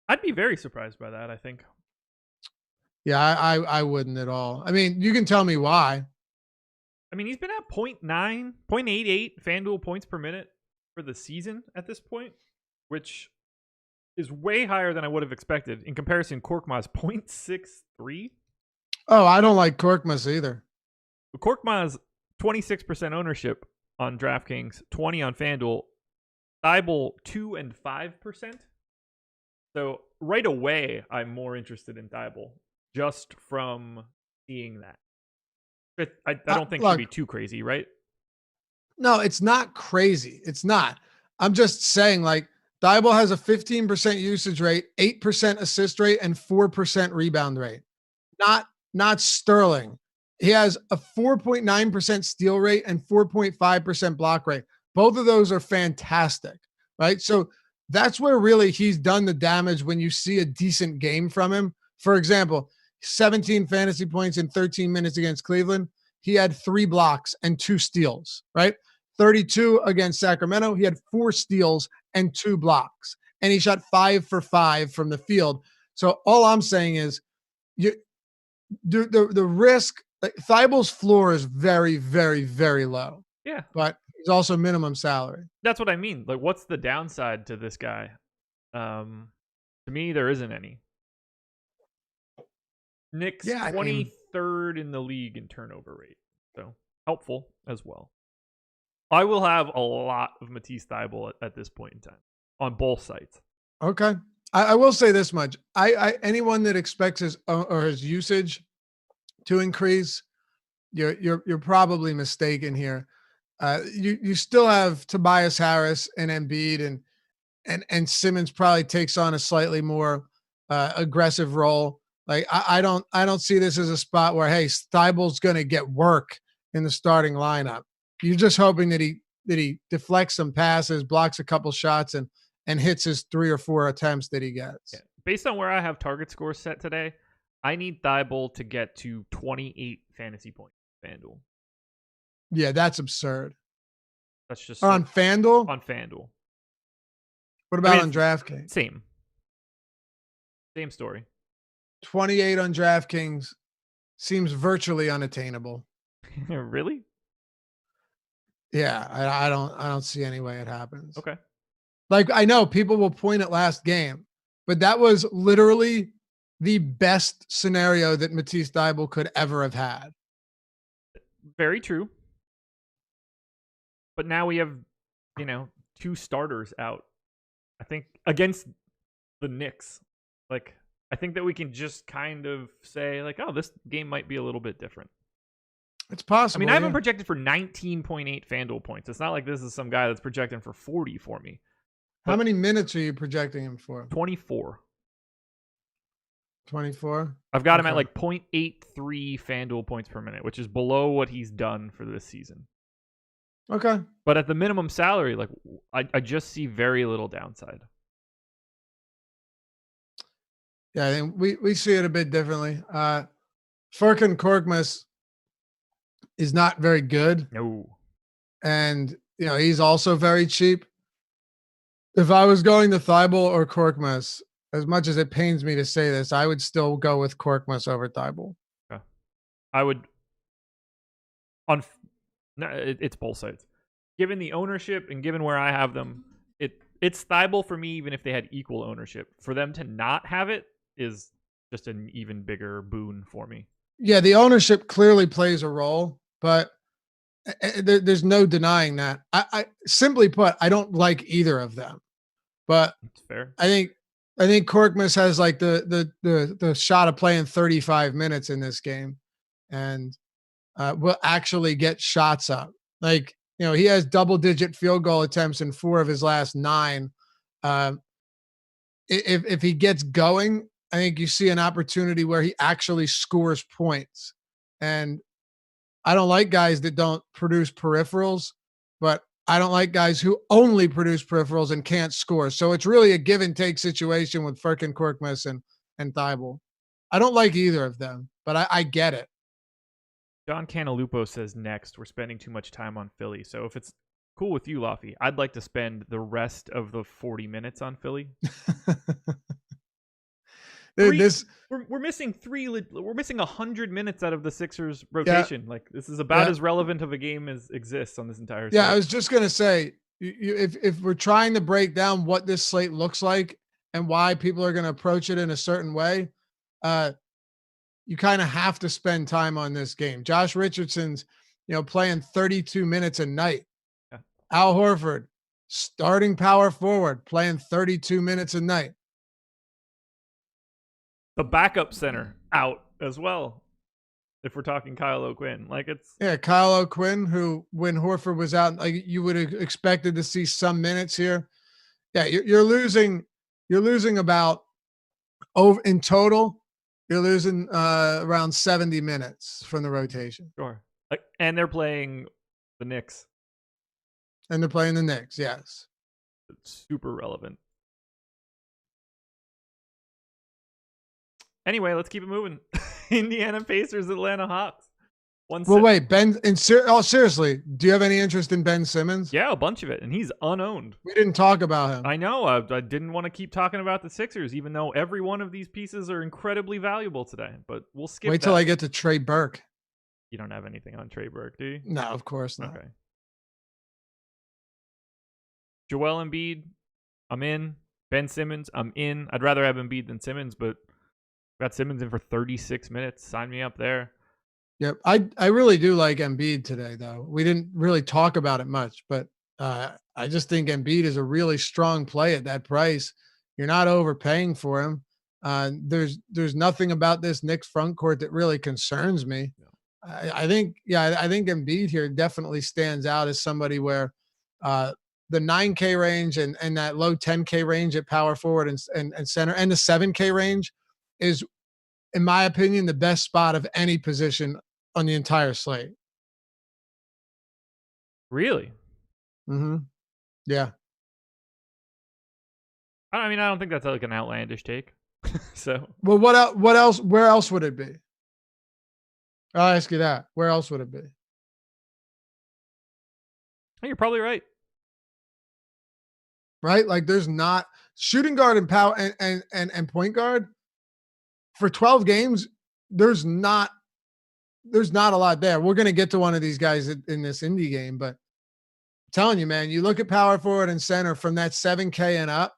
I'd be very surprised by that, I think. Yeah, I wouldn't at all. I mean, you can tell me why. I mean, he's been at 0.88 FanDuel points per minute for the season at this point, which is way higher than I would have expected. In comparison, Korkmaz 0.63. Oh, I don't like Korkmaz either. Korkmaz 26% ownership on DraftKings, 20 on FanDuel. Thybulle 2 and 5%. So right away, I'm more interested in Thybulle just from seeing that. But I don't think it should be too crazy, right? No, it's not crazy. It's not. I'm just saying, like, Thybulle has a 15% usage rate, 8% assist rate, and 4% rebound rate. Not Sterling. He has a 4.9% steal rate and 4.5% block rate. Both of those are fantastic, right? So that's where really he's done the damage when you see a decent game from him. For example, 17 fantasy points in 13 minutes against Cleveland. He had 3 blocks and 2 steals, right? 32 against Sacramento. He had 4 steals and 2 blocks, and he shot 5 for 5 from the field. So all I'm saying is the risk, like, Thybulle's floor is very, very, very low. Yeah. But He's also minimum salary. That's what I mean. Like, what's the downside to this guy? To me, there isn't any. Knicks Yeah, I mean, 23rd in the league in turnover rate. So helpful as well. I will have a lot of Matisse Thybulle at this point in time on both sides. okay. I will say this much. I anyone that expects his usage to increase, you're probably mistaken here. You still have Tobias Harris and Embiid, and Simmons probably takes on a slightly more aggressive role. Like I don't see this as a spot where, hey, Thybulle's going to get work in the starting lineup. You're just hoping that he deflects some passes, blocks a couple shots, and hits his 3 or 4 attempts that he gets. Yeah. Based on where I have target scores set today, I need Thybulle to get to 28 fantasy points. FanDuel. Yeah, that's absurd. That's just on FanDuel. On FanDuel. What about on DraftKings? Same story. 28 on DraftKings seems virtually unattainable. Really? Yeah, I don't see any way it happens. Okay. Like, I know people will point at last game, but that was literally the best scenario that Matisse Thybulle could ever have had. Very true. But now we have, 2 starters out. I think against the Knicks. Like, I think that we can just kind of say, like, oh, this game might be a little bit different. It's possible. I mean, I haven't projected for 19.8 FanDuel points. It's not like this is some guy that's projecting for 40 for me. How many minutes are you projecting him for? 24. 24? I've got him at like 0.83 FanDuel points per minute, which is below what he's done for this season. Okay. But at the minimum salary, like I just see very little downside. Yeah, I think we see it a bit differently. Furkan Korkmaz is not very good. No. And, he's also very cheap. If I was going to Thybulle or Korkmaz, as much as it pains me to say this, I would still go with Korkmaz over Thybulle. Okay. I would it's both sides. Given the ownership and given where I have them, it's Thybulle for me, even if they had equal ownership. For them to not have it is just an even bigger boon for me. Yeah, the ownership clearly plays a role, but there's no denying that. I simply put, I don't like either of them. But that's fair. I think Korkmaz has like the shot of playing 35 minutes in this game, and will actually get shots up. Like, he has double-digit field goal attempts in 4 of his last 9. If he gets going, I think you see an opportunity where he actually scores points. And I don't like guys that don't produce peripherals, but I don't like guys who only produce peripherals and can't score. So it's really a give and take situation with Furkan Korkmaz and Thybulle. I don't like either of them, but I get it. John Canalupo says next, we're spending too much time on Philly. So if it's cool with you, Laffy, I'd like to spend the rest of the 40 minutes on Philly. We're missing 100 minutes out of the Sixers rotation. Yeah. Like, this is about as relevant of a game as exists on this entire slate. Yeah, I was just going to say, if we're trying to break down what this slate looks like and why people are going to approach it in a certain way, you kind of have to spend time on this game. Josh Richardson's, playing 32 minutes a night. Yeah. Al Horford, starting power forward, playing 32 minutes a night. The backup center out as well. If we're talking Kyle O'Quinn, Kyle O'Quinn, who when Horford was out, like, you would have expected to see some minutes here. Yeah, you're losing about in total. You're losing around 70 minutes from the rotation. Sure, and they're playing the Knicks. Yes, it's super relevant. Anyway, let's keep it moving. Indiana Pacers, Atlanta Hawks. Wait, Ben. Seriously, do you have any interest in Ben Simmons? Yeah, a bunch of it, and he's unowned. We didn't talk about him. I know. I didn't want to keep talking about the Sixers, even though every one of these pieces are incredibly valuable today. But we'll skip. Wait till I get to Trey Burke. You don't have anything on Trey Burke, do you? No, of course not. Okay. Joel Embiid, I'm in. Ben Simmons, I'm in. I'd rather have Embiid than Simmons, but got Simmons in for 36 minutes. Sign me up there. Yep. I really do like Embiid today, though. We didn't really talk about it much, but I just think Embiid is a really strong play at that price. You're not overpaying for him. There's nothing about this Knicks front court that really concerns me. I think Embiid here definitely stands out as somebody where the 9K range and that low 10K range at power forward and center and the 7K range is, in my opinion, the best spot of any position on the entire slate. Really? Mm-hmm. Yeah. I mean, I don't think that's like an outlandish take. So, well, what else? What else? Where else would it be? I'll ask you that. Where else would it be? You're probably right. Right? Like, there's not shooting guard and power and point guard for 12 games. There's not a lot there. We're going to get to one of these guys in this indie game, but I'm telling you, man, you look at power forward and center from that 7K and up,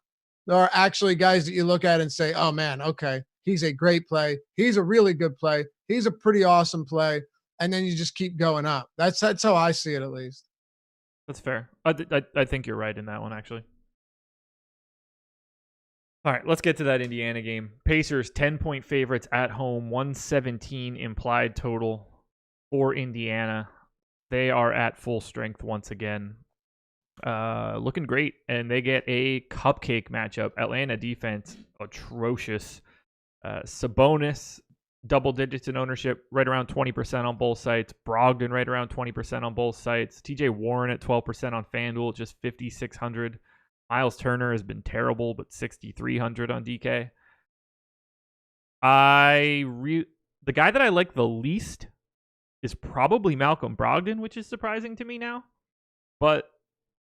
there are actually guys that you look at and say, oh man, okay, he's a great play. He's a really good play. He's a pretty awesome play. And then you just keep going up. That's how I see it, at least. That's fair. I think you're right in that one, actually. All right, let's get to that Indiana game. Pacers 10-point favorites at home, 117 implied total for Indiana. They are at full strength once again. Looking great, and they get a cupcake matchup. Atlanta defense, atrocious. Sabonis, double digits in ownership, right around 20% on both sites. Brogdon, right around 20% on both sites. TJ Warren at 12% on FanDuel, just 5,600. Miles Turner has been terrible, but 6,300 on DK. The guy that I like the least is probably Malcolm Brogdon, which is surprising to me now. But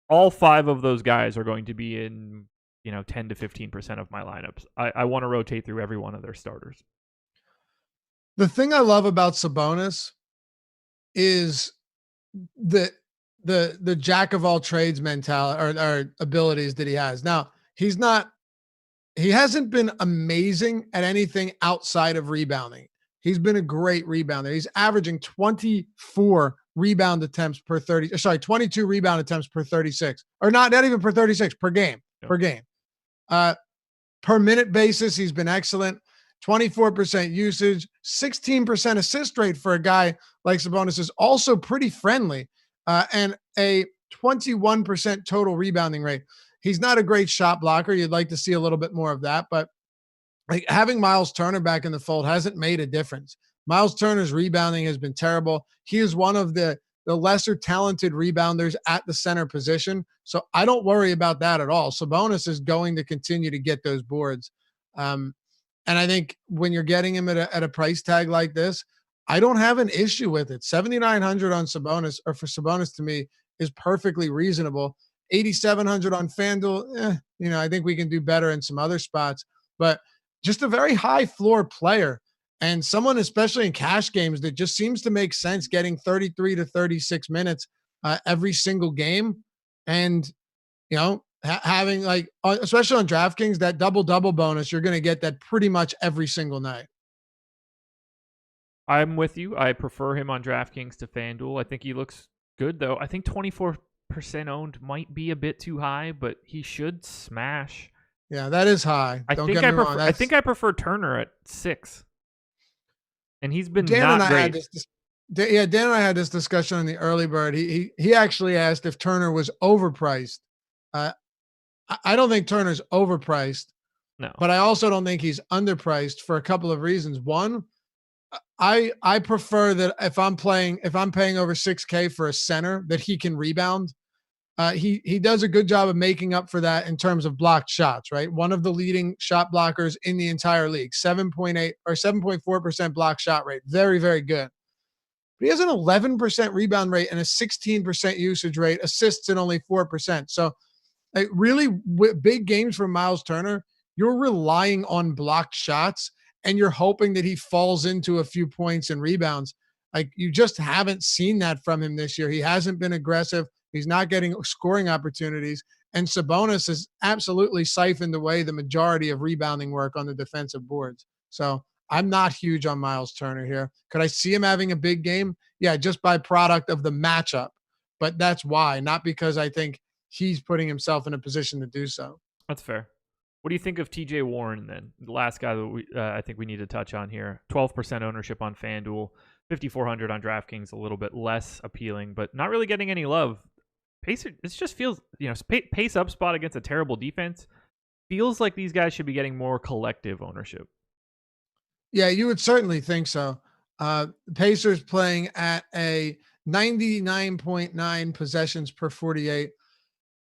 all 5 of those guys are going to be in, 10 to 15% of my lineups. I want to rotate through every one of their starters. The thing I love about Sabonis is the jack of all trades mentality or abilities that he has. Now, he hasn't been amazing at anything outside of rebounding. He's been a great rebounder. He's averaging 22 rebound attempts per 36, or not even per 36 per game, per minute basis. He's been excellent. 24% usage, 16% assist rate for a guy like Sabonis is also pretty friendly, and a 21% total rebounding rate. He's not a great shot blocker. You'd like to see a little bit more of that, but like having Miles Turner back in the fold hasn't made a difference. Miles Turner's rebounding has been terrible. He is one of the lesser talented rebounders at the center position, so I don't worry about that at all. Sabonis is going to continue to get those boards. And I think when you're getting him at a price tag like this, I don't have an issue with it. 7,900 on Sabonis, or for Sabonis, to me is perfectly reasonable. 8,700 on FanDuel. I think we can do better in some other spots, but just a very high floor player and someone, especially in cash games, that just seems to make sense getting 33 to 36 minutes every single game. And, having especially on DraftKings, that double bonus, you're going to get that pretty much every single night. I'm with you. I prefer him on DraftKings to FanDuel. I think he looks good, though. I think 24% owned might be a bit too high, but he should smash. Yeah, that is high. I think I prefer Turner at 6. And he's been not great. Dan and I had this discussion on the early bird. He actually asked if Turner was overpriced. I don't think Turner's overpriced. No. But I also don't think he's underpriced for a couple of reasons. One, I prefer that if I'm paying over 6K for a center that he can rebound. He does a good job of making up for that in terms of blocked shots, right? One of the leading shot blockers in the entire league, 7.8 or 7.4% block shot rate. Very, very good. But he has an 11% rebound rate and a 16% usage rate, assists at only 4%. So really big games for Miles Turner, you're relying on blocked shots and you're hoping that he falls into a few points and rebounds. Like, you just haven't seen that from him this year. He hasn't been aggressive. He's not getting scoring opportunities. And Sabonis has absolutely siphoned away the majority of rebounding work on the defensive boards. So I'm not huge on Miles Turner here. Could I see him having a big game? Yeah, just by product of the matchup. But that's why, not because I think he's putting himself in a position to do so. That's fair. What do you think of TJ Warren then? The last guy that I think we need to touch on here. 12% ownership on FanDuel, 5,400 on DraftKings, a little bit less appealing, but not really getting any love. Pacer, it just feels, pace up spot against a terrible defense. Feels like these guys should be getting more collective ownership. Yeah, you would certainly think so. Pacers playing at a 99.9 possessions per 48.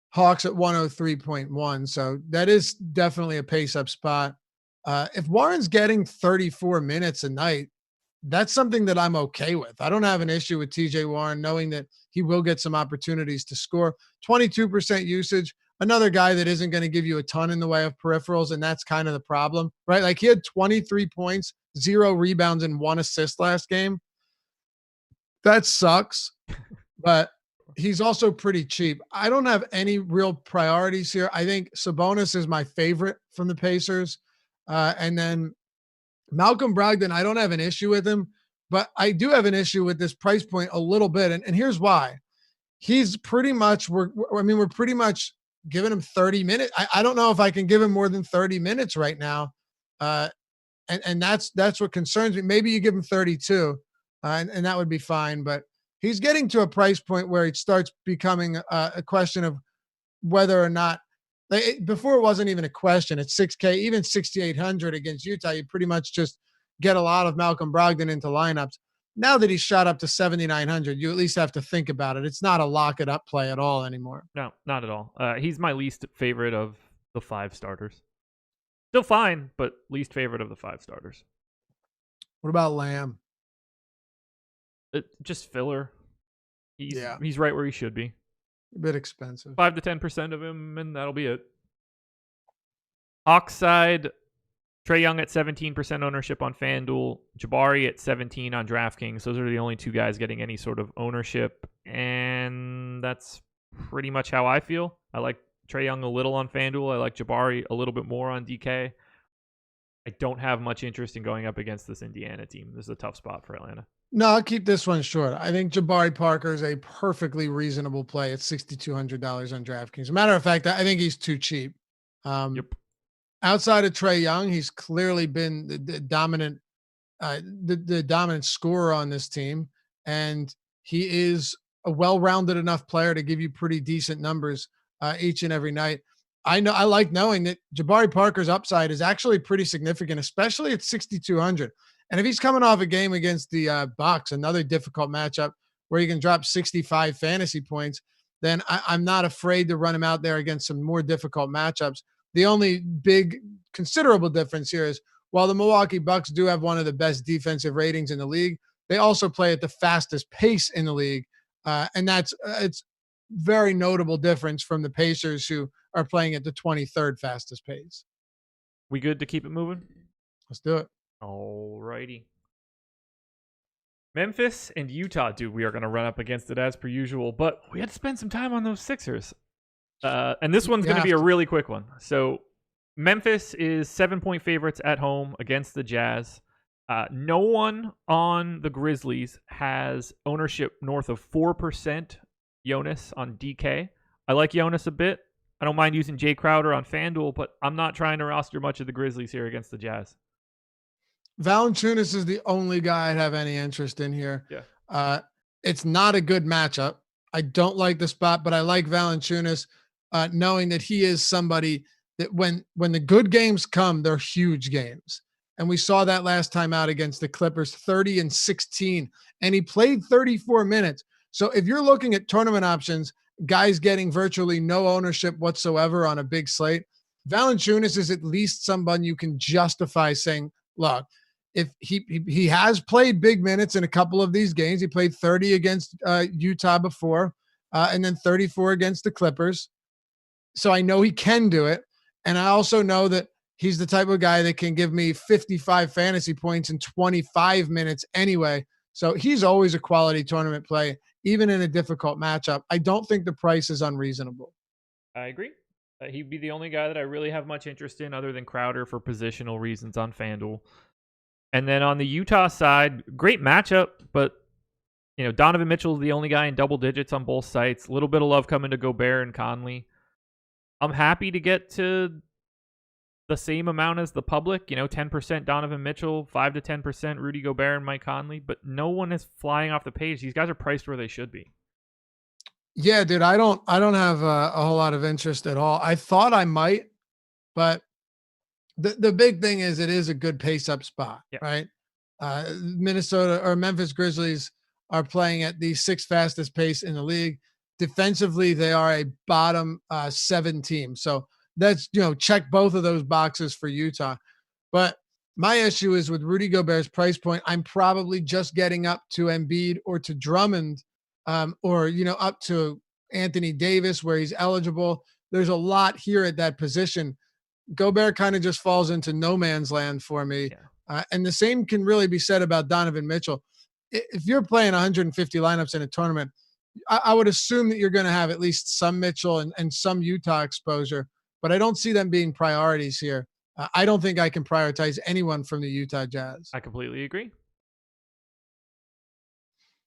Hawks at 103.1. So that is definitely a pace up spot. If Warren's getting 34 minutes a night, that's something that I'm okay with. I don't have an issue with TJ Warren knowing that he will get some opportunities to score. 22% usage, another guy that isn't going to give you a ton in the way of peripherals, and that's kind of the problem, right? Like he had 23 points, 0 rebounds, and 1 assist last game. That sucks, but he's also pretty cheap. I don't have any real priorities here. I think Sabonis is my favorite from the Pacers. And then Malcolm Brogdon, I don't have an issue with him, but I do have an issue with this price point a little bit. And here's why. He's pretty much, we're pretty much giving him 30 minutes. I don't know if I can give him more than 30 minutes right now. And that's what concerns me. Maybe you give him 32 and that would be fine. But he's getting to a price point where it starts becoming a question of whether or not, before it wasn't even a question. It's 6K, even 6,800 against Utah. You pretty much just get a lot of Malcolm Brogdon into lineups. Now that he's shot up to 7,900, you at least have to think about it. It's not a lock it up play at all anymore. No, not at all. He's my least favorite of the 5 starters. Still fine, but least favorite of the 5 starters. What about Lamb? Just filler. He's right where he should be. A bit expensive. 5 to 10% of him, and that'll be it. Hawks side, Trae Young at 17% ownership on FanDuel, Jabari at 17 on DraftKings. Those are the only 2 guys getting any sort of ownership, and that's pretty much how I feel. I like Trae Young a little on FanDuel. I like Jabari a little bit more on DK. I don't have much interest in going up against this Indiana team. This is a tough spot for Atlanta. No, I'll keep this one short. I think Jabari Parker is a perfectly reasonable play at $6,200 on DraftKings. As a matter of fact, I think he's too cheap. Yep. Outside of Trae Young, he's clearly been the dominant, the dominant scorer on this team, and he is a well-rounded enough player to give you pretty decent numbers each and every night. I like knowing that Jabari Parker's upside is actually pretty significant, especially at 6,200. And if he's coming off a game against the Bucks, another difficult matchup where he can drop 65 fantasy points, then I'm not afraid to run him out there against some more difficult matchups. The only big considerable difference here is while the Milwaukee Bucks do have one of the best defensive ratings in the league, they also play at the fastest pace in the league. And it's very notable difference from the Pacers, who are playing at the 23rd fastest pace. We good to keep it moving? Let's do it. All righty. Memphis and Utah, dude, we are going to run up against it as per usual, but we had to spend some time on those Sixers. And this one's going to be a really quick one. So Memphis is 7-point favorites at home against the Jazz. No one on the Grizzlies has ownership north of 4% Jonas on DK. I like Jonas a bit. I don't mind using Jay Crowder on FanDuel, but I'm not trying to roster much of the Grizzlies here against the Jazz. Valanciunas is the only guy I'd have any interest in here. Yeah. It's not a good matchup. I don't like the spot, but I like Valanciunas, knowing that he is somebody that when the good games come, they're huge games. And we saw that last time out against the Clippers, 30-16, and he played 34 minutes. So if you're looking at tournament options, guys getting virtually no ownership whatsoever on a big slate, Valanciunas is at least someone you can justify saying, look, if he has played big minutes in a couple of these games. He played 30 against Utah before, and then 34 against the Clippers. So I know he can do it. And I also know that he's the type of guy that can give me 55 fantasy points in 25 minutes anyway. So he's always a quality tournament play, even in a difficult matchup. I don't think the price is unreasonable. I agree. He'd be the only guy that I really have much interest in other than Crowder for positional reasons on FanDuel. And then on the Utah side, great matchup, but Donovan Mitchell is the only guy in double digits on both sites. A little bit of love coming to Gobert and Conley. I'm happy to get to the same amount as the public, 10% Donovan Mitchell, 5 to 10% Rudy Gobert and Mike Conley, but no one is flying off the page. These guys are priced where they should be. Yeah, dude, I don't have a whole lot of interest at all. I thought I might, but the big thing is it is a good pace up spot, right? Minnesota or Memphis Grizzlies are playing at the 6th fastest pace in the league. Defensively, they are a bottom 7 team. So that's, check both of those boxes for Utah. But my issue is with Rudy Gobert's price point. I'm probably just getting up to Embiid or to Drummond, or up to Anthony Davis where he's eligible. There's a lot here at that position. Gobert kind of just falls into no man's land for me. And the same can really be said about Donovan Mitchell. If you're playing 150 lineups in a tournament, I would assume that you're going to have at least some Mitchell and some Utah exposure, but I don't see them being priorities here. I don't think I can prioritize anyone from the Utah Jazz. I completely agree.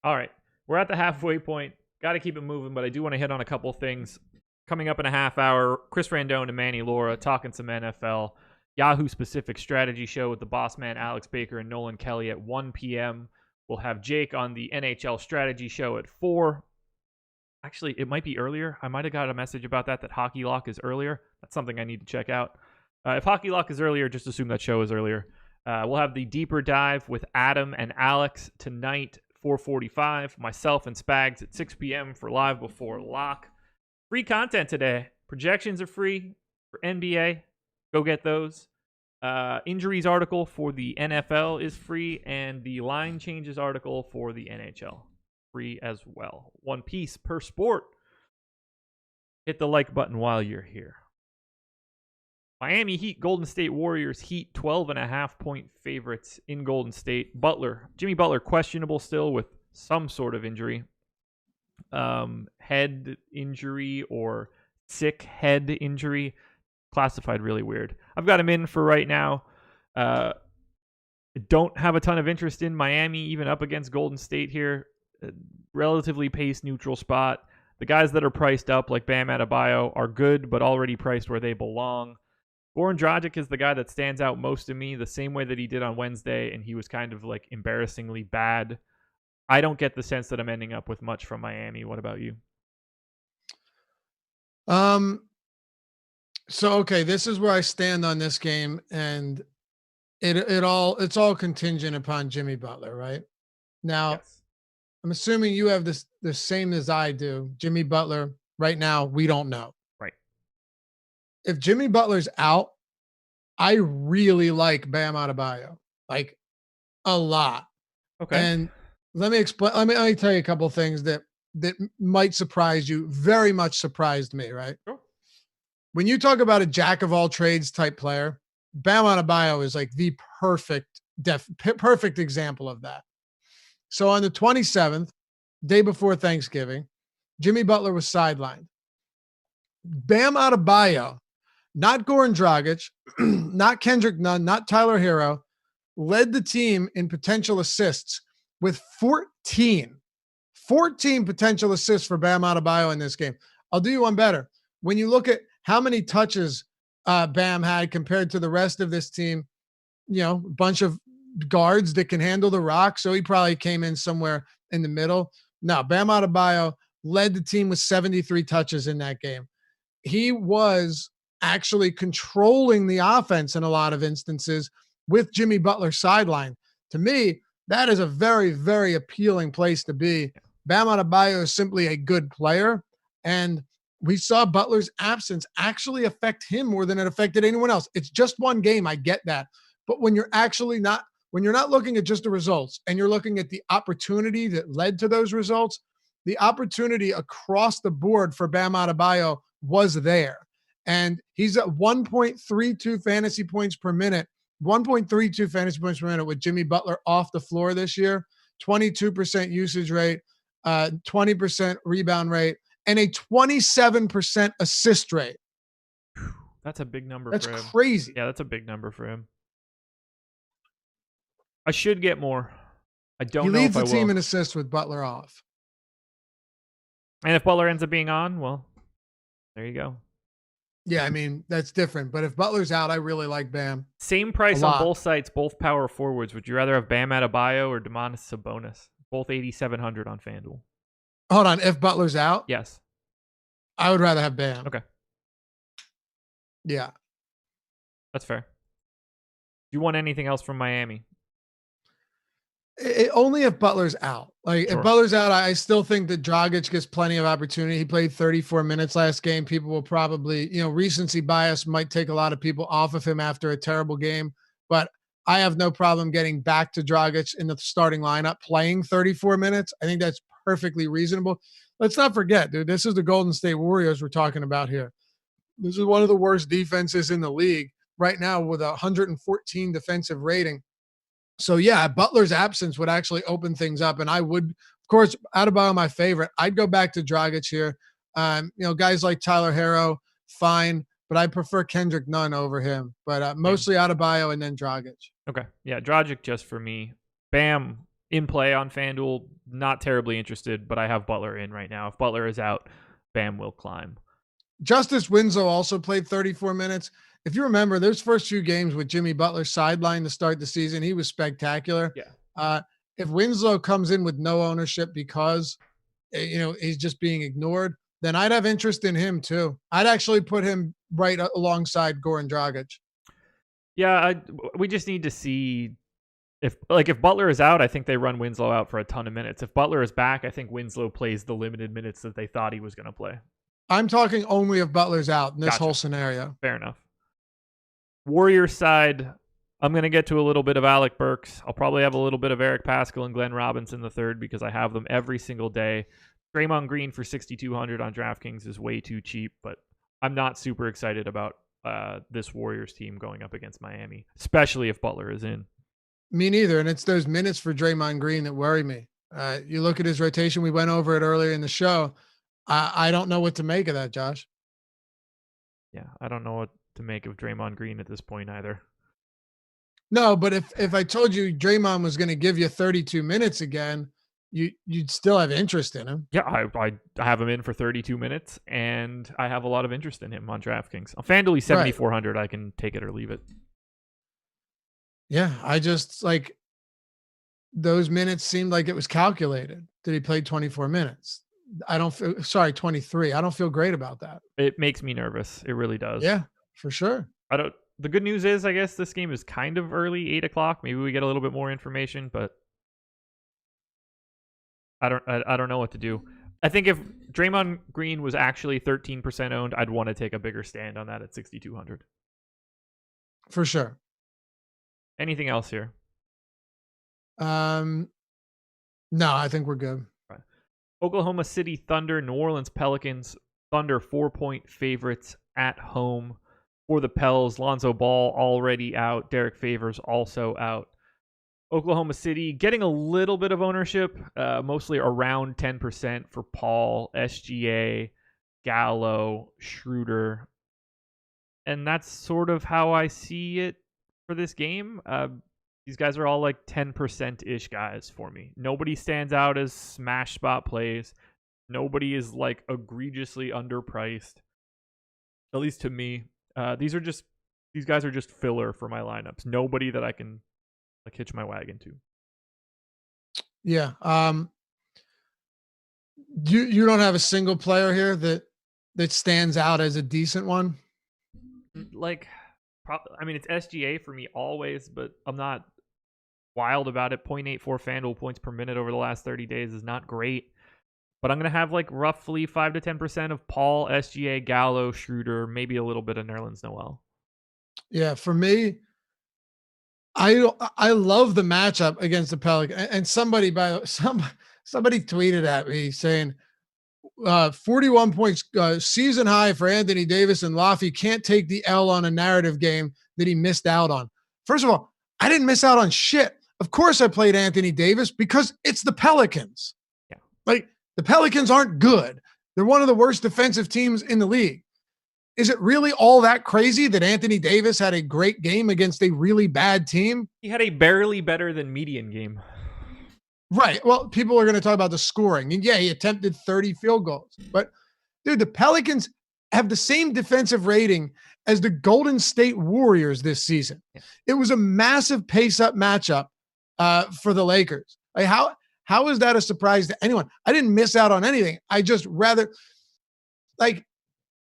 All right. We're at the halfway point. Got to keep it moving, but I do want to hit on a couple things. Coming up in a half hour, Chris Randone and Manny Laura talking some NFL. Yahoo Specific Strategy Show with the boss man Alex Baker and Nolan Kelly at 1 p.m. We'll have Jake on the NHL Strategy Show at 4. Actually, it might be earlier. I might have got a message about that Hockey Lock is earlier. That's something I need to check out. If Hockey Lock is earlier, just assume that show is earlier. We'll have the deeper dive with Adam and Alex tonight, 4:45. Myself and Spags at 6 p.m. for Live Before Lock. Free content today. Projections are free for NBA. Go get those. Injuries article for the NFL is free, and the line changes article for the NHL free as well. One piece per sport. Hit the like button while you're here. Miami Heat, Golden State Warriors. Heat 12.5 point favorites in Golden State. Jimmy Butler questionable still with some sort of injury. Head injury or sick head injury. Classified really weird. I've got him in for right now. Don't have a ton of interest in Miami, even up against Golden State here. Relatively pace neutral spot. The guys that are priced up, like Bam Adebayo, are good, but already priced where they belong. Goran Dragic is the guy that stands out most to me, the same way that he did on Wednesday, and he was kind of like embarrassingly bad. I don't get the sense that I'm ending up with much from Miami. What about you? So, okay, this is where I stand on this game, and it's all contingent upon Jimmy Butler, right? Now, yes. I'm assuming you have the same as I do. Jimmy Butler, right now, we don't know. Right. If Jimmy Butler's out, I really like Bam Adebayo, like a lot. Okay. And let me explain. Let me tell you a couple of things that might surprise you. Very much surprised me, right? Sure. When you talk about a jack of all trades type player, Bam Adebayo is like the perfect example of that. So on the 27th, day before Thanksgiving, Jimmy Butler was sidelined. Bam Adebayo, not Goran Dragic, not Kendrick Nunn, not Tyler Hero, led the team in potential assists with 14 potential assists for Bam Adebayo in this game. I'll do you one better. When you look at how many touches Bam had compared to the rest of this team, a bunch of guards that can handle the rock. So he probably came in somewhere in the middle. No, Bam Adebayo led the team with 73 touches in that game. He was actually controlling the offense in a lot of instances with Jimmy Butler sideline. To me, that is a very, very appealing place to be. Bam Adebayo is simply a good player, and we saw Butler's absence actually affect him more than it affected anyone else. It's just one game. I get that. But when you're not looking at just the results and you're looking at the opportunity that led to those results, the opportunity across the board for Bam Adebayo was there. And he's at 1.32 fantasy points per minute, 1.32 fantasy points per minute with Jimmy Butler off the floor this year, 22% usage rate. 20% rebound rate, and a 27% assist rate. That's a big number That's for him. crazy. Yeah, that's a big number for him. I should get more. I don't know if I will. He leads the team in assists with Butler off. And if Butler ends up being on, well, there you go. Yeah, I mean, that's different. But if Butler's out, I really like Bam. Same price on both sites, both power forwards. Would you rather have Bam Adebayo or Domantas Sabonis? Both 8,700 on FanDuel. Hold on. If Butler's out? Yes. I would rather have Bam. Okay. Yeah. That's fair. Do you want anything else from Miami? Only if Butler's out. Like, Sure. If Butler's out, I still think that Dragic gets plenty of opportunity. He played 34 minutes last game. People will probably, recency bias might take a lot of people off of him after a terrible game. But I have no problem getting back to Dragic in the starting lineup playing 34 minutes. I think that's perfectly reasonable. Let's not forget, dude, this is the Golden State Warriors we're talking about here. This is one of the worst defenses in the league right now with a 114 defensive rating. So, yeah, Butler's absence would actually open things up. And I would, of course, Adebayo, my favorite. I'd go back to Dragic here. Guys like Tyler Herro, fine. But I prefer Kendrick Nunn over him. But mostly Adebayo and then Dragic. Okay. Yeah, Dragic just for me. Bam in play on FanDuel. Not terribly interested, but I have Butler in right now. If Butler is out, Bam will climb. Justice Winslow also played 34 minutes. If you remember, those first few games with Jimmy Butler sidelined to start the season, he was spectacular. Yeah. If Winslow comes in with no ownership because, he's just being ignored, then I'd have interest in him too. I'd actually put him right alongside Goran Dragic. Yeah, we just need to see if Butler is out, I think they run Winslow out for a ton of minutes. If Butler is back, I think Winslow plays the limited minutes that they thought he was going to play. I'm talking only if Butler's out in this whole scenario. Fair enough. Warriors side, I'm going to get to a little bit of Alec Burks. I'll probably have a little bit of Eric Paschall and Glenn Robinson the third because I have them every single day. Draymond Green for 6,200 on DraftKings is way too cheap, but I'm not super excited about this Warriors team going up against Miami, especially if Butler is in. Me neither, and it's those minutes for Draymond Green that worry me. You look at his rotation. We went over it earlier in the show. I don't know what to make of that, Josh. Yeah, I don't know what to make of Draymond Green at this point either. No, but if I told you Draymond was going to give you 32 minutes again, you'd still have interest in him. Yeah, I have him in for 32 minutes, and I have a lot of interest in him on DraftKings. On FanDuel, 7,400. Right. I can take it or leave it. Yeah, I just those minutes seemed like it was calculated that he played 24 minutes. 23. I don't feel great about that. It makes me nervous. It really does. Yeah, for sure. The good news is, I guess this game is kind of early, 8:00. Maybe we get a little bit more information, but I don't know what to do. I think if Draymond Green was actually 13% owned, I'd want to take a bigger stand on that at 6,200. For sure. Anything else here? No, I think we're good. Right. Oklahoma City Thunder, New Orleans Pelicans. Thunder 4-point favorites at home for the Pels. Lonzo Ball already out. Derek Favors also out. Oklahoma City getting a little bit of ownership, mostly around 10% for Paul, SGA, Gallo, Schroeder. And that's sort of how I see it for this game. These guys are all like 10%-ish guys for me. Nobody stands out as smash spot plays. Nobody is like egregiously underpriced, at least to me. These guys are just filler for my lineups. Nobody that I can hitch my wagon to. Yeah. You don't have a single player here that stands out as a decent one? It's SGA for me always, but I'm not wild about it. 0.84 FanDuel points per minute over the last 30 days is not great. But I'm going to have roughly 5 to 10% of Paul, SGA, Gallo, Schroeder, maybe a little bit of Nerlens Noel. Yeah, for me, I love the matchup against the Pelicans. And somebody tweeted at me saying 41 points, season high for Anthony Davis, and Laffy can't take the L on a narrative game that he missed out on. First of all, I didn't miss out on shit. Of course I played Anthony Davis because it's the Pelicans. Yeah. The Pelicans aren't good. They're one of the worst defensive teams in the league. Is it really all that crazy that Anthony Davis had a great game against a really bad team? He had a barely better than median game. Right. Well, people are going to talk about the scoring. And yeah, he attempted 30 field goals. But dude, the Pelicans have the same defensive rating as the Golden State Warriors this season. Yeah. It was a massive pace-up matchup for the Lakers. Like how is that a surprise to anyone? I didn't miss out on anything. I just rather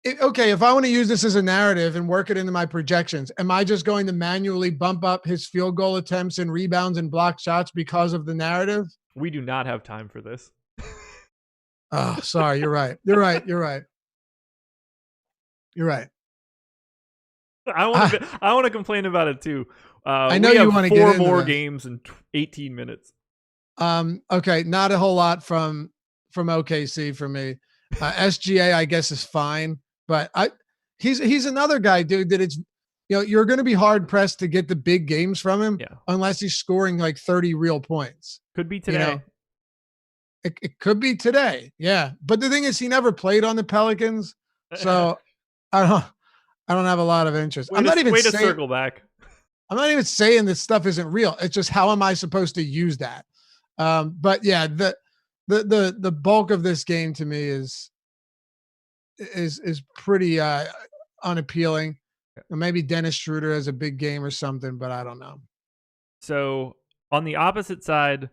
if I want to use this as a narrative and work it into my projections, am I just going to manually bump up his field goal attempts and rebounds and block shots because of the narrative? We do not have time for this. Oh, sorry. You're right. You're right. You're right. You're right. I want to complain about it too. I know you want to get 4 more games in 18 minutes. Okay, not a whole lot from OKC for me. SGA, I guess, is fine, but he's another guy, dude. That it's you're going to be hard pressed to get the big games from him, unless he's scoring like 30 real points. Could be today. It could be today, yeah. But the thing is, he never played on the Pelicans, so I don't have a lot of interest. I'm not even to circle back. I'm not even saying this stuff isn't real. It's just how am I supposed to use that? But yeah, the bulk of this game to me is pretty unappealing. Maybe Dennis Schroeder has a big game or something, but I don't know. So on the opposite side,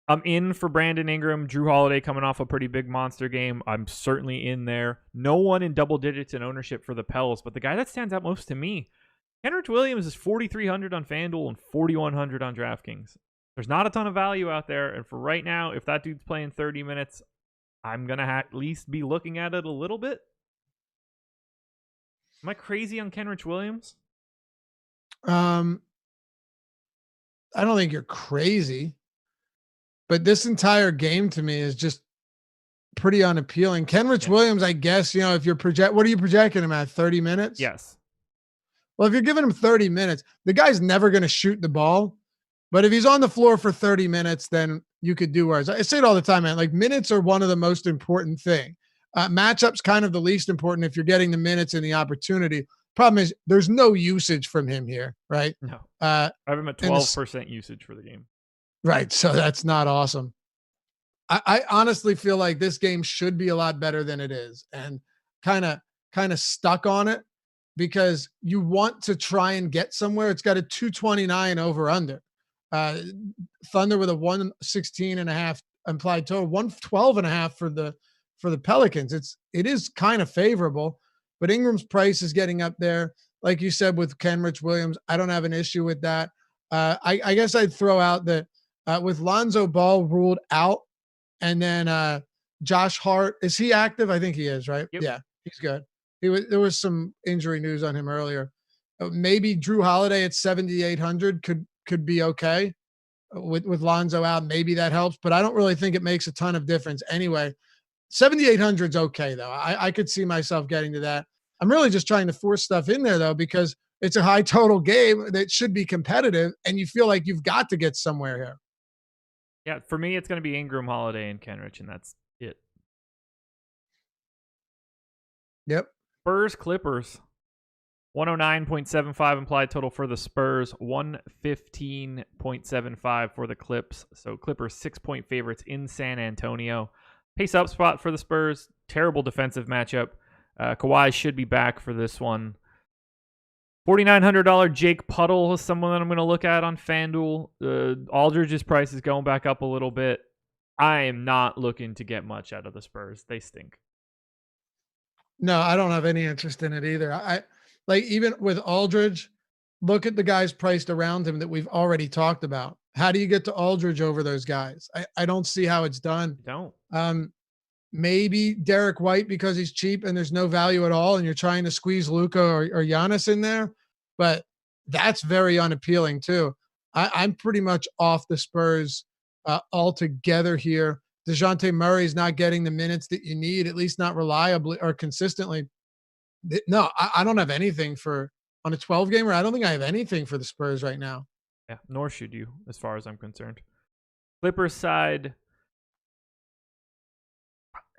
I'm in for Brandon Ingram. Drew Holiday coming off a pretty big monster game. I'm certainly in there. No one in double digits in ownership for the Pels, but the guy that stands out most to me, Kenrich Williams, is 4,300 on FanDuel and 4,100 on DraftKings. There's not a ton of value out there, and for right now, if that dude's playing 30 minutes, I'm going to at least be looking at it a little bit. Am I crazy on Kenrich Williams? I don't think you're crazy, but this entire game to me is just pretty unappealing. Kenrich Williams, I guess, if you're what are you projecting him at, 30 minutes? Yes. Well, if you're giving him 30 minutes, the guy's never going to shoot the ball. But if he's on the floor for 30 minutes, then you could do worse. I say it all the time, man. Like, minutes are one of the most important thing. Matchups kind of the least important if you're getting the minutes and the opportunity. Problem is there's no usage from him here, right? No. I have him at 12% usage for the game. Right. So that's not awesome. I honestly feel like this game should be a lot better than it is, and kind of stuck on it because you want to try and get somewhere. It's got a 229 over under. Thunder with a 116.5 implied total, 112.5 for the Pelicans. It is kind of favorable, but Ingram's price is getting up there. Like you said with Kenrich Williams, I don't have an issue with that. I guess I'd throw out that with Lonzo Ball ruled out, and then Josh Hart, is he active? I think he is, right? Yep. Yeah, he's good. There was some injury news on him earlier. Maybe Drew Holiday at 7,800 could be okay with Lonzo out. Maybe that helps, but I don't really think it makes a ton of difference anyway. 7,800 is okay though. I could see myself getting to that. I'm really just trying to force stuff in there though, because it's a high total game that should be competitive and you feel like you've got to get somewhere here. Yeah. For me, it's going to be Ingram, Holiday, and Kenrich, and that's it. Yep. Spurs, Clippers. 109.75 implied total for the Spurs, 115.75 for the Clips. So Clippers 6-point favorites in San Antonio. Pace up spot for the Spurs. Terrible defensive matchup. Kawhi should be back for this one. $4,900 Jake Puddle is someone that I'm going to look at on FanDuel. Aldridge's price is going back up a little bit. I am not looking to get much out of the Spurs. They stink. No, I don't have any interest in it either. Like, even with Aldridge, look at the guys priced around him that we've already talked about. How do you get to Aldridge over those guys? I don't see how it's done. Don't. Maybe Derek White because he's cheap and there's no value at all, and you're trying to squeeze Luka or Giannis in there, but that's very unappealing too. I'm pretty much off the Spurs altogether here. DeJounte Murray's not getting the minutes that you need, at least not reliably or consistently. No, I don't have anything on a 12 gamer. I don't think I have anything for the Spurs right now. Yeah, nor should you, as far as I'm concerned. Clippers side,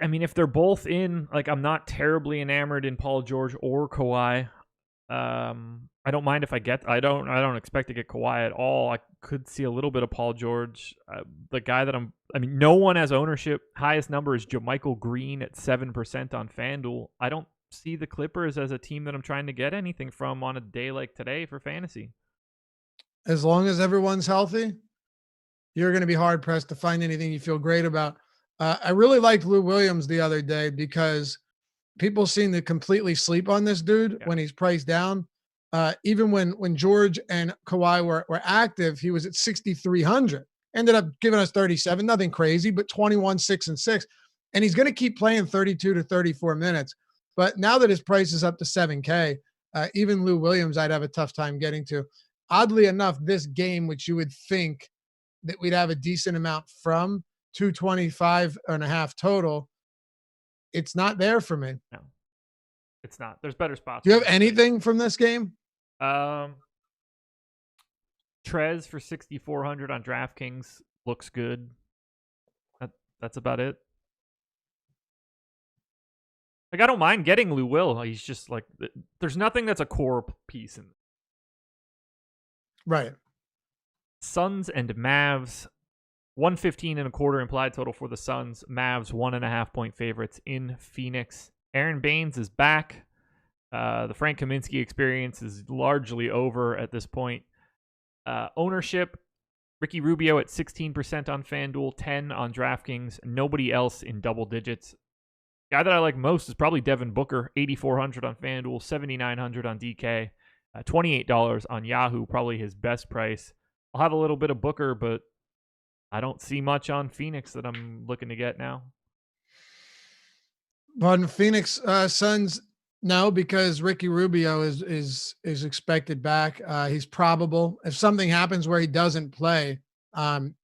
I mean, if they're both in, like, I'm not terribly enamored in Paul George or Kawhi. I don't mind if I get. I don't expect to get Kawhi at all. I could see a little bit of Paul George. The guy that I mean, no one has ownership. Highest number is JaMychal Green at 7% on FanDuel. I don't see the Clippers as a team that I'm trying to get anything from on a day like today for fantasy. As long as everyone's healthy, you're going to be hard pressed to find anything you feel great about. I really liked Lou Williams the other day because people seem to completely sleep on this dude when he's priced down. Even when George and Kawhi were active, he was at 6,300. Ended up giving us 37, nothing crazy, but 21, 6 and 6. And he's going to keep playing 32 to 34 minutes. But now that his price is up to 7K, even Lou Williams, I'd have a tough time getting to. Oddly enough, this game, which you would think that we'd have a decent amount from, 225.5 total, it's not there for me. No, it's not. There's better spots. Do you have anything from this game? Trez for 6,400 on DraftKings looks good. That's about it. Like, I don't mind getting Lou Will. He's just like, there's nothing that's a core piece in. Right. Suns and Mavs, 115.25 implied total for the Suns. Mavs 1.5 point favorites in Phoenix. Aaron Baines is back. The Frank Kaminsky experience is largely over at this point. Ownership, Ricky Rubio at 16% on FanDuel, 10 on DraftKings. Nobody else in double digits. Guy that I like most is probably Devin Booker, 8,400 on FanDuel, 7,900 on DK, $28 on Yahoo, probably his best price. I'll have a little bit of Booker, but I don't see much on Phoenix that I'm looking to get now. On Phoenix Suns, no, because Ricky Rubio is expected back. He's probable. If something happens where he doesn't play,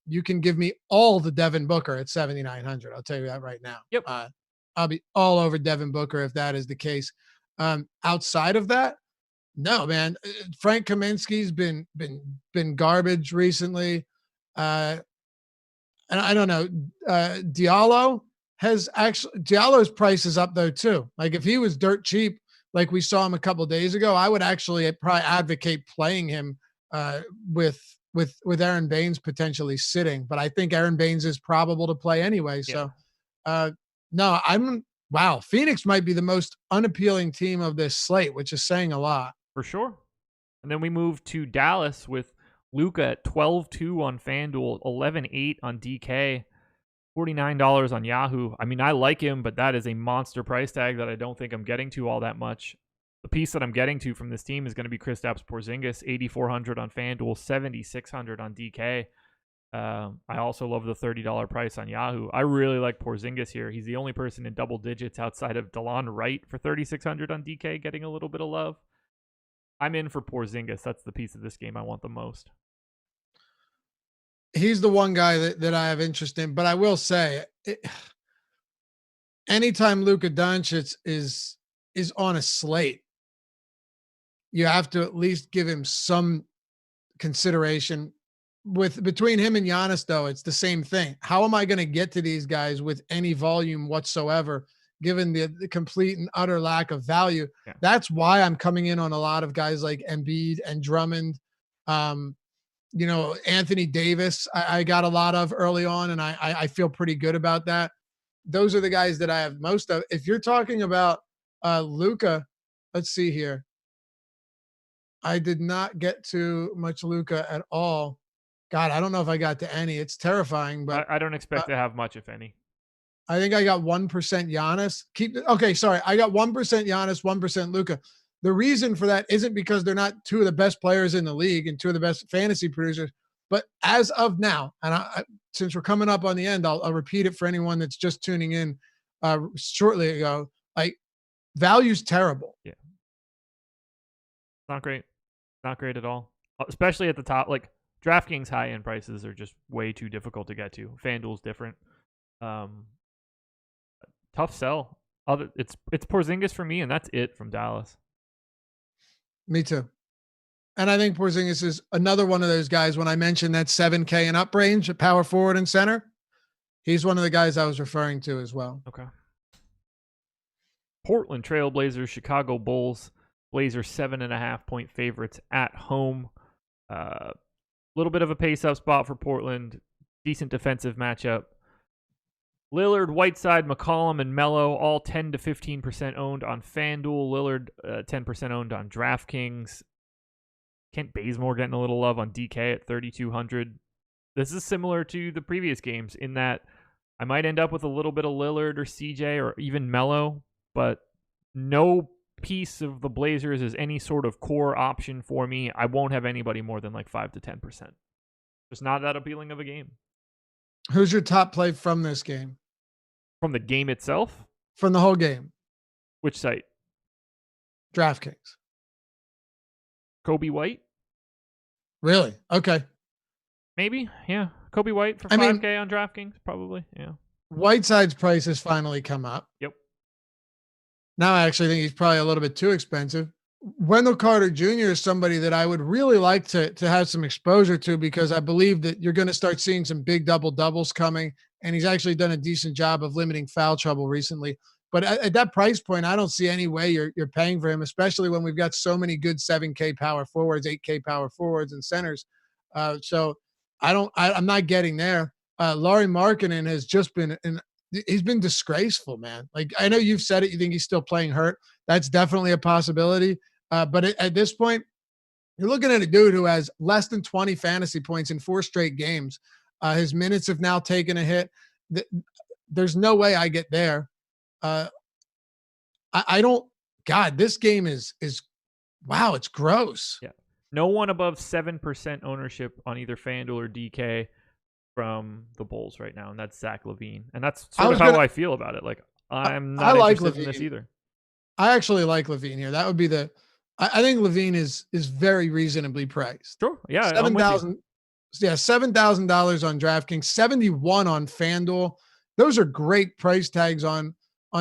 you can give me all the Devin Booker at 7,900. I'll tell you that right now. Yep. I'll be all over Devin Booker if that is the case. Outside of that, no, man. Frank Kaminsky's been garbage recently. And I don't know. Diallo's price is up though too. Like, if he was dirt cheap, like we saw him a couple of days ago, I would actually probably advocate playing him with Aaron Baines potentially sitting. But I think Aaron Baines is probable to play anyway. So no, wow. Phoenix might be the most unappealing team of this slate, which is saying a lot. For sure. And then we move to Dallas with Luka at 12-2 on FanDuel, 11-8 on DK, $49 on Yahoo. I mean, I like him, but that is a monster price tag that I don't think I'm getting to all that much. The piece that I'm getting to from this team is going to be Kristaps Porzingis, 8,400 on FanDuel, 7,600 on DK. I also love the $30 price on Yahoo. I really like Porzingis here. He's the only person in double digits outside of DeLon Wright for 3,600 on DK getting a little bit of love. I'm in for Porzingis. That's the piece of this game I want the most. He's the one guy that I have interest in, but I will say, anytime Luka Doncic is on a slate, you have to at least give him some consideration. Between him and Giannis, though, it's the same thing. How am I going to get to these guys with any volume whatsoever, given the complete and utter lack of value? Yeah. That's why I'm coming in on a lot of guys like Embiid and Drummond. Anthony Davis, I got a lot of early on, and I feel pretty good about that. Those are the guys that I have most of. If you're talking about Luka, let's see here. I did not get to much Luka at all. God, I don't know if I got to any. It's terrifying, but I don't expect to have much, if any. I think I got 1% Giannis. I got 1% Giannis, 1% Luka. The reason for that isn't because they're not two of the best players in the league and two of the best fantasy producers, but as of now, and since we're coming up on the end, I'll repeat it for anyone that's just tuning in shortly ago. Like, value's terrible. Yeah, not great at all, especially at the top. Like, DraftKings high-end prices are just way too difficult to get to. FanDuel's different. Tough sell. It's Porzingis for me, and that's it from Dallas. Me too. And I think Porzingis is another one of those guys. When I mentioned that 7K and up range at power forward and center, he's one of the guys I was referring to as well. Okay. Portland Trailblazers, Chicago Bulls. Blazers 7.5-point favorites at home. Little bit of a pace-up spot for Portland. Decent defensive matchup. Lillard, Whiteside, McCollum, and Melo all 10 to 15% owned on FanDuel. Lillard 10% owned on DraftKings. Kent Bazemore getting a little love on DK at 3,200. This is similar to the previous games in that I might end up with a little bit of Lillard or CJ or even Melo, but no piece of the Blazers is any sort of core option for me. I won't have anybody more than like 5 to 10%. It's not that appealing of a game. Who's your top play from this game? From the game itself? From the whole game. Which site? DraftKings. Kobe White? Really? Okay. Maybe, yeah. Kobe White for 5K on DraftKings, probably, yeah. Whiteside's price has finally come up. Yep. Now I actually think he's probably a little bit too expensive. Wendell Carter Jr. is somebody that I would really like to have some exposure to because I believe that you're going to start seeing some big double-doubles coming, and he's actually done a decent job of limiting foul trouble recently. But at that price point, I don't see any way you're paying for him, especially when we've got so many good 7K power forwards, 8K power forwards, and centers. So I'm not getting there. Lauri Markkanen has just been he's been disgraceful, man. Like, I know you've said it. You think he's still playing hurt. That's definitely a possibility. But at this point, you're looking at a dude who has less than 20 fantasy points in 4 straight games. His minutes have now taken a hit. There's no way I get there. I don't. God, this game is wow. It's gross. Yeah. No one above 7% ownership on either FanDuel or DK from the Bulls right now, and that's Zach LaVine. And that's sort of how I feel about it. Like, I'm not interested in this either. I actually like LaVine here. That would be I think LaVine is very reasonably priced. Sure. Yeah. $7,000 on DraftKings, 71 on FanDuel. Those are great price tags on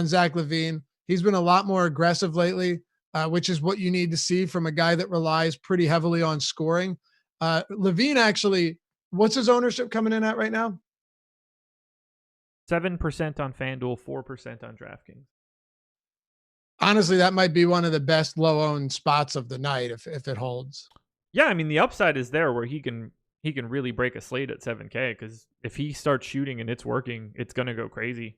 Zach LaVine. He's been a lot more aggressive lately, which is what you need to see from a guy that relies pretty heavily on scoring. LaVine actually, what's his ownership coming in at right now? 7% on FanDuel, 4% on DraftKings. Honestly, that might be one of the best low-owned spots of the night if it holds. Yeah, I mean, the upside is there where he can really break a slate at 7K because if he starts shooting and it's working, it's going to go crazy.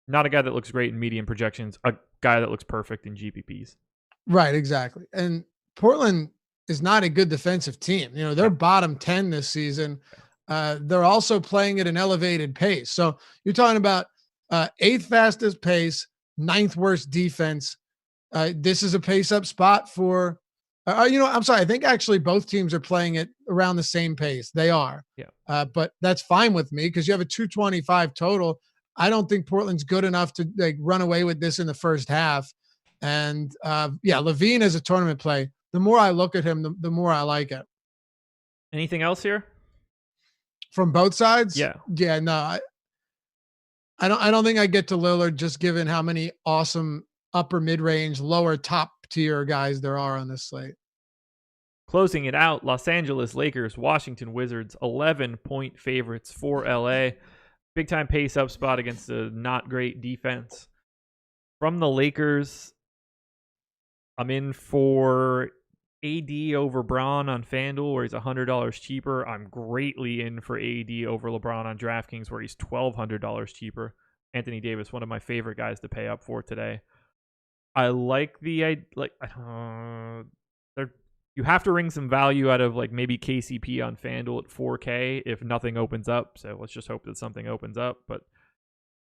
Not a guy that looks great in medium projections, a guy that looks perfect in GPPs. Right, exactly. And Portland is not a good defensive team. You know, they're bottom 10 this season. They're also playing at an elevated pace. So you're talking about 8th fastest pace, 9th worst defense. This is a pace up spot for, I'm sorry. I think actually both teams are playing it around the same pace. They are. Yeah. But that's fine with me because you have a 225 total. I don't think Portland's good enough to run away with this in the first half. And LaVine as a tournament play, the more I look at him, the more I like it. Anything else here? From both sides? Yeah. Yeah, no. I don't think I get to Lillard just given how many awesome upper mid-range, lower top tier guys there are on this slate. Closing it out, Los Angeles Lakers, Washington Wizards, 11-point favorites for LA. Big time pace up spot against a not great defense. From the Lakers, I'm in for AD over Bron on FanDuel where he's $100 cheaper. I'm greatly in for AD over LeBron on DraftKings where he's $1,200 cheaper. Anthony Davis, one of my favorite guys to pay up for today. I like you have to wring some value out of like maybe KCP on FanDuel at 4K if nothing opens up. So let's just hope that something opens up. But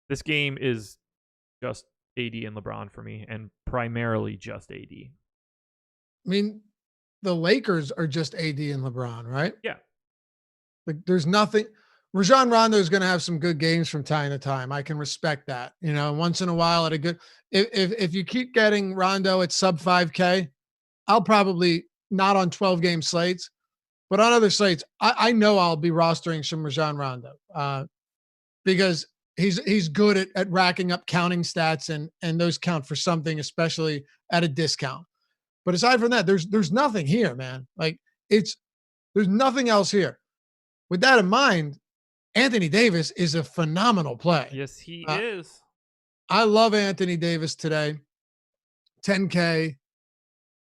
this game is just AD and LeBron for me, and primarily just AD. I mean, the Lakers are just AD and LeBron, right? Yeah. Like there's nothing. Rajon Rondo is going to have some good games from time to time. I can respect that. You know, once in a while at a good. If you keep getting Rondo at sub 5K, I'll probably not on 12-game slates, but on other slates, I know I'll be rostering some Rajon Rondo because he's good at racking up counting stats and those count for something, especially at a discount. But aside from that, there's nothing here, man. Like there's nothing else here. With that in mind, Anthony Davis is a phenomenal play. Yes, he is. I love Anthony Davis today. 10K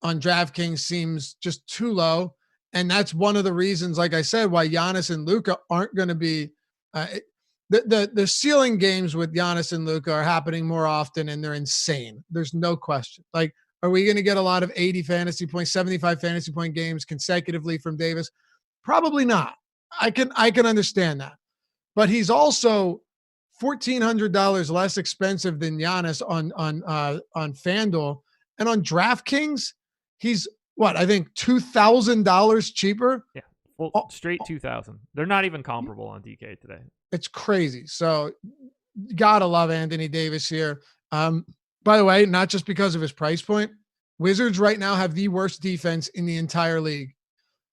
on DraftKings seems just too low. And that's one of the reasons, like I said, why Giannis and Luka aren't going to be the ceiling games with Giannis and Luka are happening more often, and they're insane. There's no question. Like, are we going to get a lot of 80 fantasy points, 75 fantasy point games consecutively from Davis? Probably not. I can understand that. But he's also $1,400 less expensive than Giannis on FanDuel, and on DraftKings, he's what, I think $2,000 cheaper. Yeah, well, straight 2,000. They're not even comparable on DK today. It's crazy. So, gotta love Anthony Davis here. By the way, not just because of his price point. Wizards right now have the worst defense in the entire league.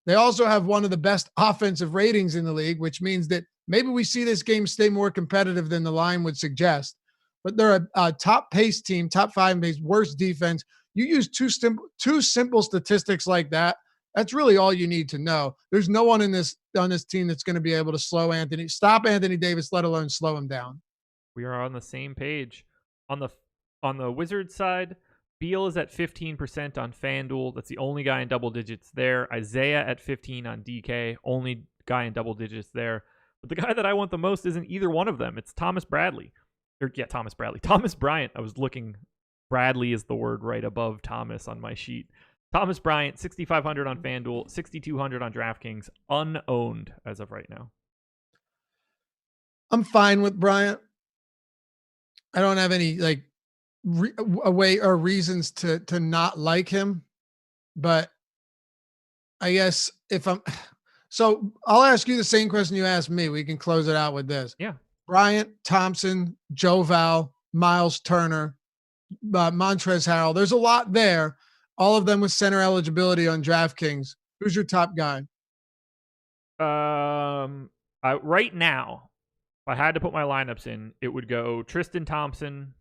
They also have one of the best offensive ratings in the league, which means that maybe we see this game stay more competitive than the line would suggest. But they're a top pace team, top 5 pace, worst defense. You use two simple statistics like that. That's really all you need to know. There's no one on this team that's going to be able to stop Anthony Davis, let alone slow him down. We are on the same page. On the Wizards side, Beal is at 15% on FanDuel. That's the only guy in double digits there. Isaiah at 15 on DK, only guy in double digits there. But the guy that I want the most isn't either one of them. It's Thomas Bradley. Thomas Bryant. I was looking. Bradley is the word right above Thomas on my sheet. Thomas Bryant, 6,500 on FanDuel, 6,200 on DraftKings, unowned as of right now. I'm fine with Bryant. I don't have any reasons to not like him, but I guess so I'll ask you the same question you asked me. We can close it out with this. Yeah. Bryant, Thompson, Joe Val, Miles Turner, Montrezl Harrell. There's a lot there. All of them with center eligibility on DraftKings. Who's your top guy? Right now, if I had to put my lineups in, it would go Tristan Thompson,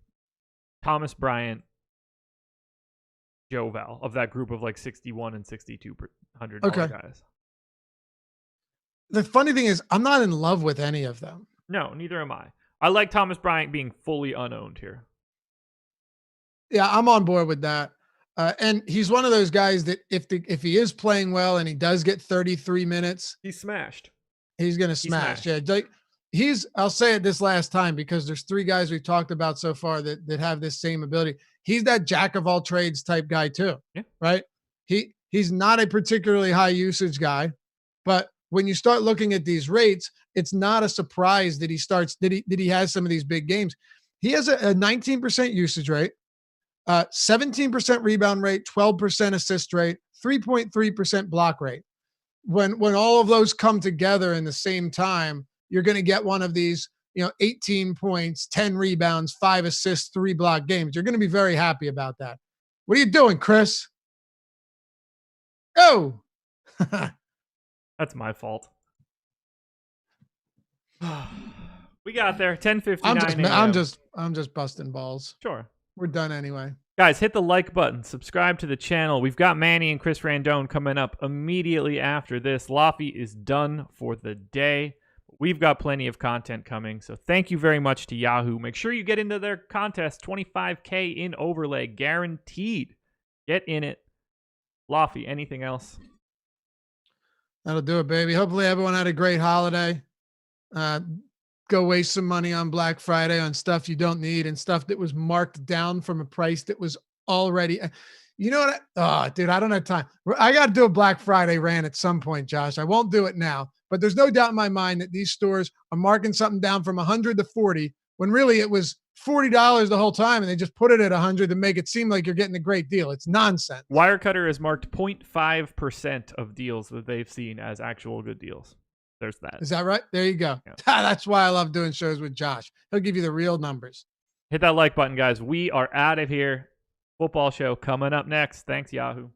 Thomas Bryant, Joe Val, of that group of like 61 and $6,200 guys. The funny thing is, I'm not in love with any of them. No, neither am I. I like Thomas Bryant being fully unowned here. Yeah, I'm on board with that. And he's one of those guys that if he is playing well and he does get 33 minutes, he's smashed. He's going to smash. Yeah, I'll say it this last time because there's 3 guys we've talked about so far that have this same ability. He's that jack of all trades type guy too. Yeah. Right? He's not a particularly high usage guy, but when you start looking at these rates, it's not a surprise that he has some of these big games. He has a 19% usage rate, 17% rebound rate, 12% assist rate, 3.3% block rate. When all of those come together in the same time, you're going to get one of these, 18 points, 10 rebounds, 5 assists, 3 block games. You're going to be very happy about that. What are you doing, Chris? Go. That's my fault. We got there. 10:59. I'm just busting balls. Sure. We're done anyway. Guys, hit the like button. Subscribe to the channel. We've got Manny and Chris Randone coming up immediately after this. Laffy is done for the day. We've got plenty of content coming. So thank you very much to Yahoo. Make sure you get into their contest. $25K in overlay. Guaranteed. Get in it. Laffy, anything else? That'll do it, baby. Hopefully everyone had a great holiday. Go waste some money on Black Friday on stuff you don't need and stuff that was marked down from a price that was already, you know what? Dude, I don't have time. I got to do a Black Friday rant at some point, Josh. I won't do it now, but there's no doubt in my mind that these stores are marking something down from 100 to 40 when really it was $40 the whole time, and they just put it at 100 to make it seem like you're getting a great deal. It's nonsense. Wirecutter has marked 0.5% of deals that they've seen as actual good deals. There's that. Is that right? There you go. Yeah. That's why I love doing shows with Josh. He'll give you the real numbers. Hit that like button, guys. We are out of here. Football show coming up next. Thanks, Yahoo.